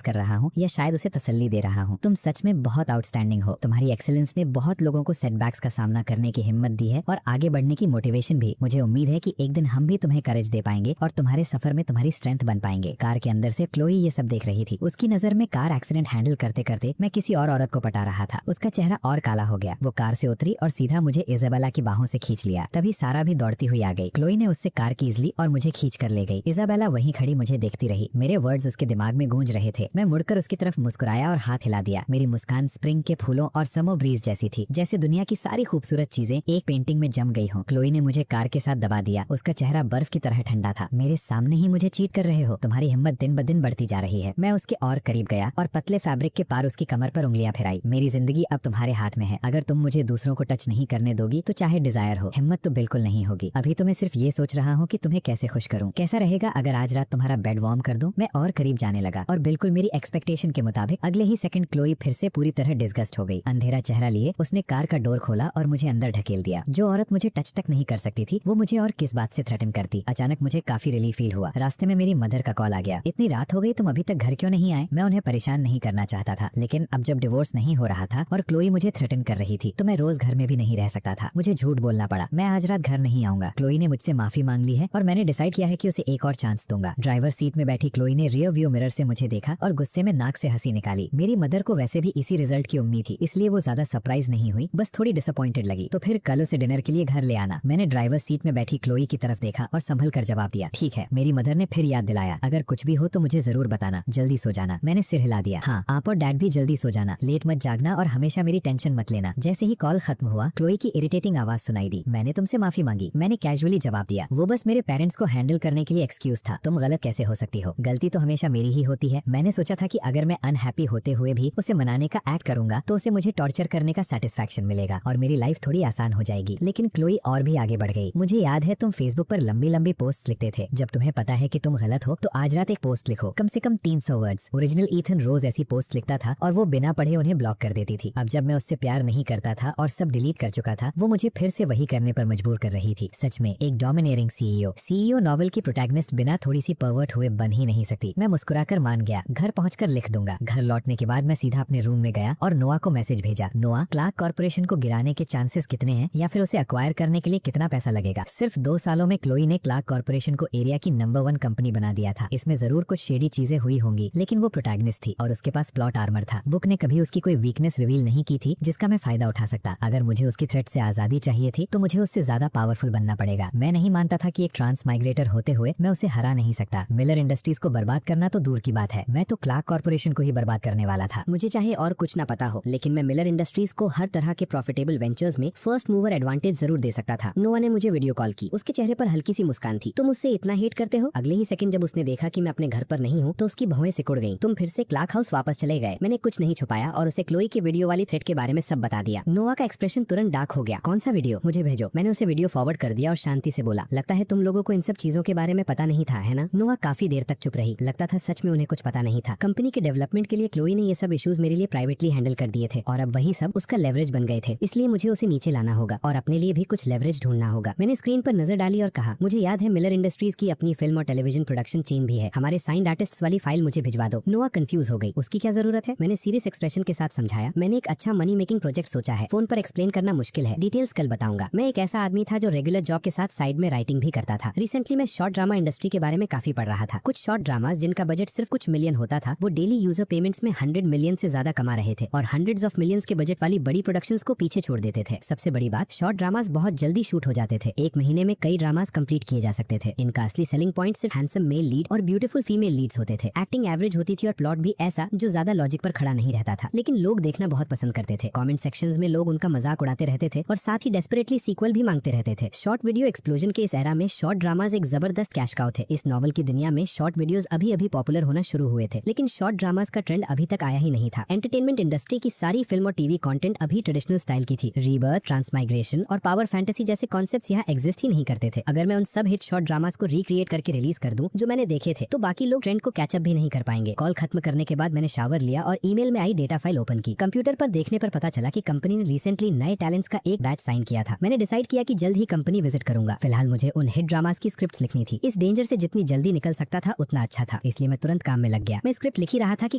कर रहा हूँ या शायद उसे तसल्ली दे रहा हूँ। तुम सच में बहुत आउटस्टैंडिंग हो। तुम्हारी एक्सीलेंस ने बहुत लोगों को सेटबैक्स का सामना करने की हिम्मत दी है और आगे बढ़ने की मोटिवेशन भी। मुझे उम्मीद है कि एक दिन हम भी तुम्हें करेज दे पाएंगे और तुम्हारे सफर में तुम्हारी स्ट्रेंथ बन पाएंगे। कार के अंदर से क्लोई ये सब देख रही थी। उसकी नजर में कार एक्सीडेंट हैंडल करते करते मैं किसी और औरत को पटा रहा था। उसका चेहरा और काला हो गया। वो कार से उतरी और सीधा मुझे इजाबेला की बाहों से खींच लिया। तभी सारा भी दौड़ती हुई आ गई। क्लोई ने उससे कार कीज ली और मुझे खींच कर ले गई। इजाबेला वहीं खड़ी मुझे देखती रही। मेरे वर्ड्स उसके दिमाग में गूंज रहे थे। मैं मुड़कर उसकी तरफ मुस्कुराया और हाथ हिला दिया। मेरी मुस्कान स्प्रिंग के फूलों और समर ब्रीज जैसी थी, जैसे दुनिया की सारी खूबसूरत चीजें एक पेंटिंग में जम गई हों। क्लोई ने मुझे कार के साथ दबा दिया। उसका चेहरा बर्फ की तरह ठंडा था। मेरे सामने ही मुझे चीट कर रहे हो? तुम्हारी हिम्मत दिन ब दिन बढ़ती जा रही है। मैं उसके और करीब गया और पतले फैब्रिक के पार उसकी कमर पर उंगलियां फिराई। मेरी जिंदगी अब तुम्हारे हाथ में है। अगर तुम मुझे दूसरों को टच नहीं करने दोगी तो चाहे डिजायर हो, हिम्मत तो बिल्कुल नहीं होगी। अभी तो मैं सिर्फ ये सोच रहा हूँ कि तुम्हें कैसे खुश करूँ। कैसा रहेगा अगर आज रात तुम्हारा बेड वार्म कर दूं? मैं और करीब जाने लगा और बिल्कुल मेरी एक्सपेक्टेशन के मुताबिक अगले ही सेकंड क्लोई फिर से पूरी तरह डिस्गस्ट हो गई। अंधेरा चेहरा लिए उसने कार का डोर खोला और मुझे अंदर ढकेल दिया। जो औरत मुझे टच तक नहीं कर सकती थी वो मुझे और किस बात से थ्रेटन करती। अचानक मुझे काफी रिलीफ फील हुआ। रास्ते में मेरी मदर का कॉल आ गया। इतनी रात हो गई, तुम अभी तक घर क्यों नहीं आए? मैं उन्हें परेशान नहीं करना चाहता था, लेकिन अब जब डिवोर्स नहीं हो रहा था और क्लोई मुझे थ्रेटन कर रही थी तो मैं रोज घर में भी नहीं रह सकता था। मुझे झूठ बोलना पड़ा। मैं आज रात घर नहीं आऊंगा। क्लोई ने मुझसे माफी मांग ली है और मैंने डिसाइड किया है कि उसे एक और चांस दूंगा। ड्राइवर सीट में बैठी क्लोई ने रियर व्यू मिरर से मुझे देखा और गुस्से में नाक से हंसी निकाली। मेरी मदर को वैसे भी इसी रिजल्ट की उम्मीद थी, इसलिए वो ज्यादा सरप्राइज नहीं हुई, बस थोड़ी डिसअपॉइंटेड लगी। तो फिर कल उसे डिनर के लिए घर ले आना। मैंने ड्राइवर सीट में बैठी क्लोई की तरफ देखा और संभल कर जवाब दिया, ठीक है। मेरी मदर ने फिर याद दिलाया, अगर कुछ भी हो तो मुझे जरूर बताना, जल्दी सो जाना। मैंने सिर हिला दिया, हाँ आप और डैड भी जल्दी सो जाना, लेट मत जागना और हमेशा मेरी टेंशन मत लेना। जैसे ही कॉल खत्म हुआ क्लोई की इरिटेटिंग आवाज सुनाई दी। मैंने तुमसे माफी मांगी, मैंने कैजुअली जवाब दिया। वो बस मेरे पेरेंट्स को हैंडल करने के लिए एक्सक्यूज था। तुम गलत कैसे हो सकती हो? गलती तो हमेशा मेरी ही होती है। मैंने सोचा था कि अगर मैं अनहैप्पी होते हुए भी उसे मनाने का एक्ट करूंगा तो उसे मुझे टॉर्चर करने का सेटिस्फैक्शन मिलेगा और मेरी लाइफ थोड़ी आसान हो जाएगी। लेकिन क्लोई और भी आगे बढ़ गई। मुझे याद है तुम फेसबुक पर लंबी लंबी पोस्ट लिखते थे। जब तुम्हें पता है कि तुम गलत हो तो आज रात एक पोस्ट लिखो, कम से कम 300 वर्ड्स। ओरिजिनल ईथन रोज ऐसी पोस्ट लिखता था और वो बिना पढ़े उन्हें ब्लॉक कर देती थी। अब जब मैं उससे प्यार नहीं करता था और सब डिलीट कर चुका था, वो मुझे फिर से वही करने पर मजबूर कर रही थी। सच में एक डोमिनेटिंग सीईओ नॉवेल की प्रोटैगनिस्ट बिना थोड़ी सी परवर्ट हुए बन ही नहीं सकती। मैं मुस्कुराकर मान गया, घर पहुंचकर लिख दूंगा। घर लौटने के बाद मैं सीधा अपने रूम में गया और नोआ को मैसेज भेजा, नोआ, क्लार्क कॉर्पोरेशन को गिराने के चांसेस कितने हैं या फिर उसे अक्वायर करने के लिए कितना पैसा लगेगा। सिर्फ 2 सालों में क्लोई ने क्लार्क कॉर्पोरेशन को एरिया की नंबर 1 कंपनी बना दिया था। इसमें जरूर कुछ शेडी चीजें हुई होंगी, लेकिन वो प्रोटैगनिस्ट थी और उसके पास प्लॉट आर्मर था। बुक ने कभी उसकी कोई वीकनेस रिवील नहीं की थी जिसका मैं फायदा उठा सकता। अगर मुझे उसकी थ्रेट से आजादी चाहिए थी तो मुझे उससे ज्यादा पावरफुल बनना पड़ेगा। मैं नहीं मानता था कि एक ट्रांस माइग्रेटर होते हुए मैं उसे हरा नहीं सकता। मिलर इंडस्ट्रीज को बर्बाद करना तो दूर की बात है, मैं तो क्लार्क कॉर्पोरेशन को ही बर्बाद करने वाला था। मुझे चाहे और कुछ ना पता हो, लेकिन मैं मिलर इंडस्ट्रीज को हर तरह के प्रॉफिटेबल वेंचर्स में फर्स्ट मूवर एडवांटेज जरूर दे सकता था। नोआ ने मुझे वीडियो कॉल की, उसके चेहरे पर हल्की सी मुस्कान थी। तुम मुझसे इतना हेट करते हो? अगले ही सेकंड जब उसने देखा कि मैं अपने घर पर नहीं हूँ तो उसकी भौहें सिकुड़ गईं। तुम फिर से क्लार्क हाउस वापस चले गए। मैंने कुछ नहीं छुपाया और उसे क्लोई के वीडियो वाली थ्रेट के बारे में सब बता दिया। नोआ का एक्सप्रेशन तुरंत डार्क हो गया। कौन सा वीडियो? मुझे भेजो। मैंने उसे वीडियो फॉरवर्ड कर दिया और शांति से बोला, लगता है तुम लोगों को इन सब चीजों के बारे में पता नहीं था, है ना? नोआ काफी देर तक चुप रही। लगता था सच में उन्हें कुछ पता नहीं था। कंपनी के डेवलपमेंट के लिए क्लोई ने ये सब इश्यूज मेरे लिए प्राइवेटली हैंडल कर दिए थे और अब वही सब उसका लेवरेज बन गए थे। इसलिए मुझे उसे नीचे लाना होगा और अपने लिए भी कुछ लेवरेज ढूंढना होगा। मैंने स्क्रीन पर नजर डाली और कहा, मुझे याद है मिलर इंडस्ट्रीज की अपनी फिल्म और टेलीविजन प्रोडक्शन चेन भी है। हमारे साइंड आर्टिस्ट्स वाली फाइल मुझे भिजवा दो। नोआ कंफ्यूज हो गई। उसकी क्या जरूरत है? मैंने सीरियस एक्सप्रेशन के साथ समझाया, मैंने एक अच्छा मनी मेकिंग प्रोजेक्ट सोचा है। फोन पर एक्सप्लेन करना मुश्किल है, डिटेल्स कल बताऊंगा। मैं एक ऐसा आदमी था जो रेगुलर जॉब के साथ साइड में राइटिंग भी करता था। रिसेंटली मैं शॉर्ट ड्रामा इंडस्ट्री के बारे में काफी पढ़ रहा था। कुछ शॉर्ट ड्रामास जिनका बजट सिर्फ कुछ मिलियन होता था, वो डेली यूजर पेमेंट्स में 100 मिलियन से ज्यादा कमा रहे थे और हंड्रेड्स ऑफ मिलियंस के बजट वाली बड़ी प्रोडक्शंस को पीछे छोड़ देते थे। सबसे बड़ी बात, शॉर्ट ड्रामास बहुत जल्दी शूट हो जाते थे। 1 महीने में कई ड्रामास कंप्लीट किए जा सकते थे। इनका असली सेलिंग पॉइंट सिर्फ हैंडसम मेल लीड और ब्यूटीफुल फीमेल लीड्स होते थे। एक्टिंग एवरेज होती थी और प्लॉट भी ऐसा जो ज्यादा लॉजिक पर खड़ा नहीं रहता था, लेकिन लोग देखना बहुत पसंद करते थे। कमेंट सेक्शंस में लोग उनका मजाक उड़ाते रहते थे और साथ ही डेस्परेटली सीक्वल भी मांगते रहते थे। शॉर्ट वीडियो एक्सप्लोजन के इस एरा में शॉर्ट ड्रामास एक जबरदस्त कैश काउ थे। इस नॉवल की दुनिया में शॉर्ट वीडियोस अभी अभी पॉपुलर होना शुरू हुए थे, लेकिन शॉर्ट ड्रामास का ट्रेंड अभी तक आया ही नहीं था। एंटरटेनमेंट इंडस्ट्री की सारी फिल्म और टीवी कंटेंट अभी ट्रेडिशनल स्टाइल की थी। रीबर्थ, ट्रांसमाइग्रेशन और पावर फैंटेसी जैसे कॉन्सेप्ट्स यहाँ एग्जिस्ट ही नहीं करते थे। अगर मैं उन सब हिट शॉर्ट ड्रामास को रिक्रिएट करके रिलीज कर दूं जो मैंने देखे थे, तो बाकी लोग ट्रेंड को कैचअप भी नहीं कर पाएंगे। कॉल खत्म करने के बाद मैंने शावर लिया और ईमेल में आई डेटा फाइल ओपन की। कंप्यूटर पर देखने पर पता चला कि कंपनी ने रिसेंटली नए टैलेंट्स का एक बैच साइन किया था। मैंने डिसाइड किया कि जल्द ही कंपनी विजिट करूंगा। फिलहाल मुझे उन हिट ड्रामास की स्क्रिप्ट्स लिखनी थी। इस डेंजर से जितनी जल्दी निकल सकता था उतना अच्छा था, इसलिए मैं तुरंत काम में लग गया। मैं स्क्रिप्ट लिख ही रहा था कि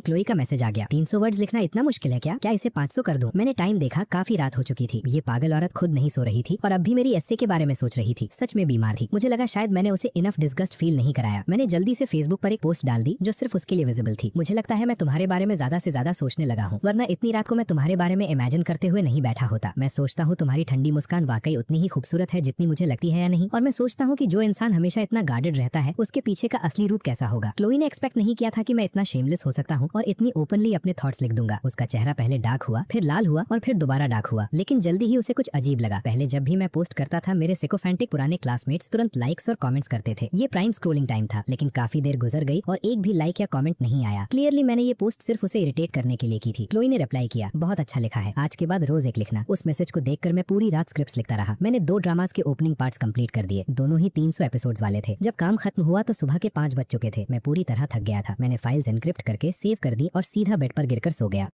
क्लोई का मैसेज आ गया। 300 वर्ड्स लिखना इतना मुश्किल है क्या इसे 500 कर दूं? मैंने टाइम देखा, काफी रात हो चुकी थी। ये पागल औरत खुद नहीं सो रही थी और अब भी मेरी एस्से के बारे में सोच रही थी। सच में बीमार थी। मुझे लगा शायद मैंने उसे इनफ डिस्गस्ट फील नहीं कराया। मैंने जल्दी से फेसबुक पर एक पोस्ट डाल दी जो सिर्फ उसके लिए विजिबल थी। मुझे लगता है मैं तुम्हारे बारे में ज्यादा से ज्यादा सोचने लगा हूँ, वरना इतनी रात को मैं तुम्हारे बारे में इमेजिन करते हुए नहीं बैठा होता। मैं सोचता हूँ तुम्हारी ठंडी मुस्कान वाकई उतनी ही खूबसूरत है जितनी मुझे लगती है या नहीं, और मैं सोचता हूँ कि जो इंसान हमेशा इतना गार्डेड रहता है उसके पीछे का असली रूप कैसा होगा। क्लोई ने एक्सपेक्ट नहीं किया था कि मैं इतना शेमलेस हो सकता हूँ और इतनी ओपनली अपने थॉट्स लिख दूंगा। उसका चेहरा पहले डार्क हुआ, फिर लाल हुआ और फिर दोबारा डार्क हुआ, लेकिन जल्दी ही उसे कुछ अजीब लगा। पहले जब भी मैं पोस्ट करता था मेरे सिकोफेंटिक पुराने क्लासमेट्स तुरंत लाइक्स और कमेंट्स करते थे। ये प्राइम स्क्रोलिंग टाइम था, लेकिन काफी देर गुजर गई और एक भी लाइक या कमेंट नहीं आया। क्लियरली मैंने ये पोस्ट सिर्फ उसे इरिटेट करने के लिए की थी। क्लोई ने रिप्लाई किया, बहुत अच्छा लिखा है, आज के बाद रोज एक लिखना। उस मैसेज को देखकर मैं पूरी रात स्क्रिप्ट्स लिखता रहा। मैंने 2 ड्रामास के ओपनिंग पार्ट्स कंप्लीट कर दिए। दोनों ही 300 एपिसोड्स वाले थे। जब काम खत्म हुआ तो सुबह के 5 बज चुके थे। मैं पूरी तरह थक गया था। मैंने फाइल्स एनक्रिप्ट करके सेव कर दी और सीधा बेड पर गिरकर सो गया।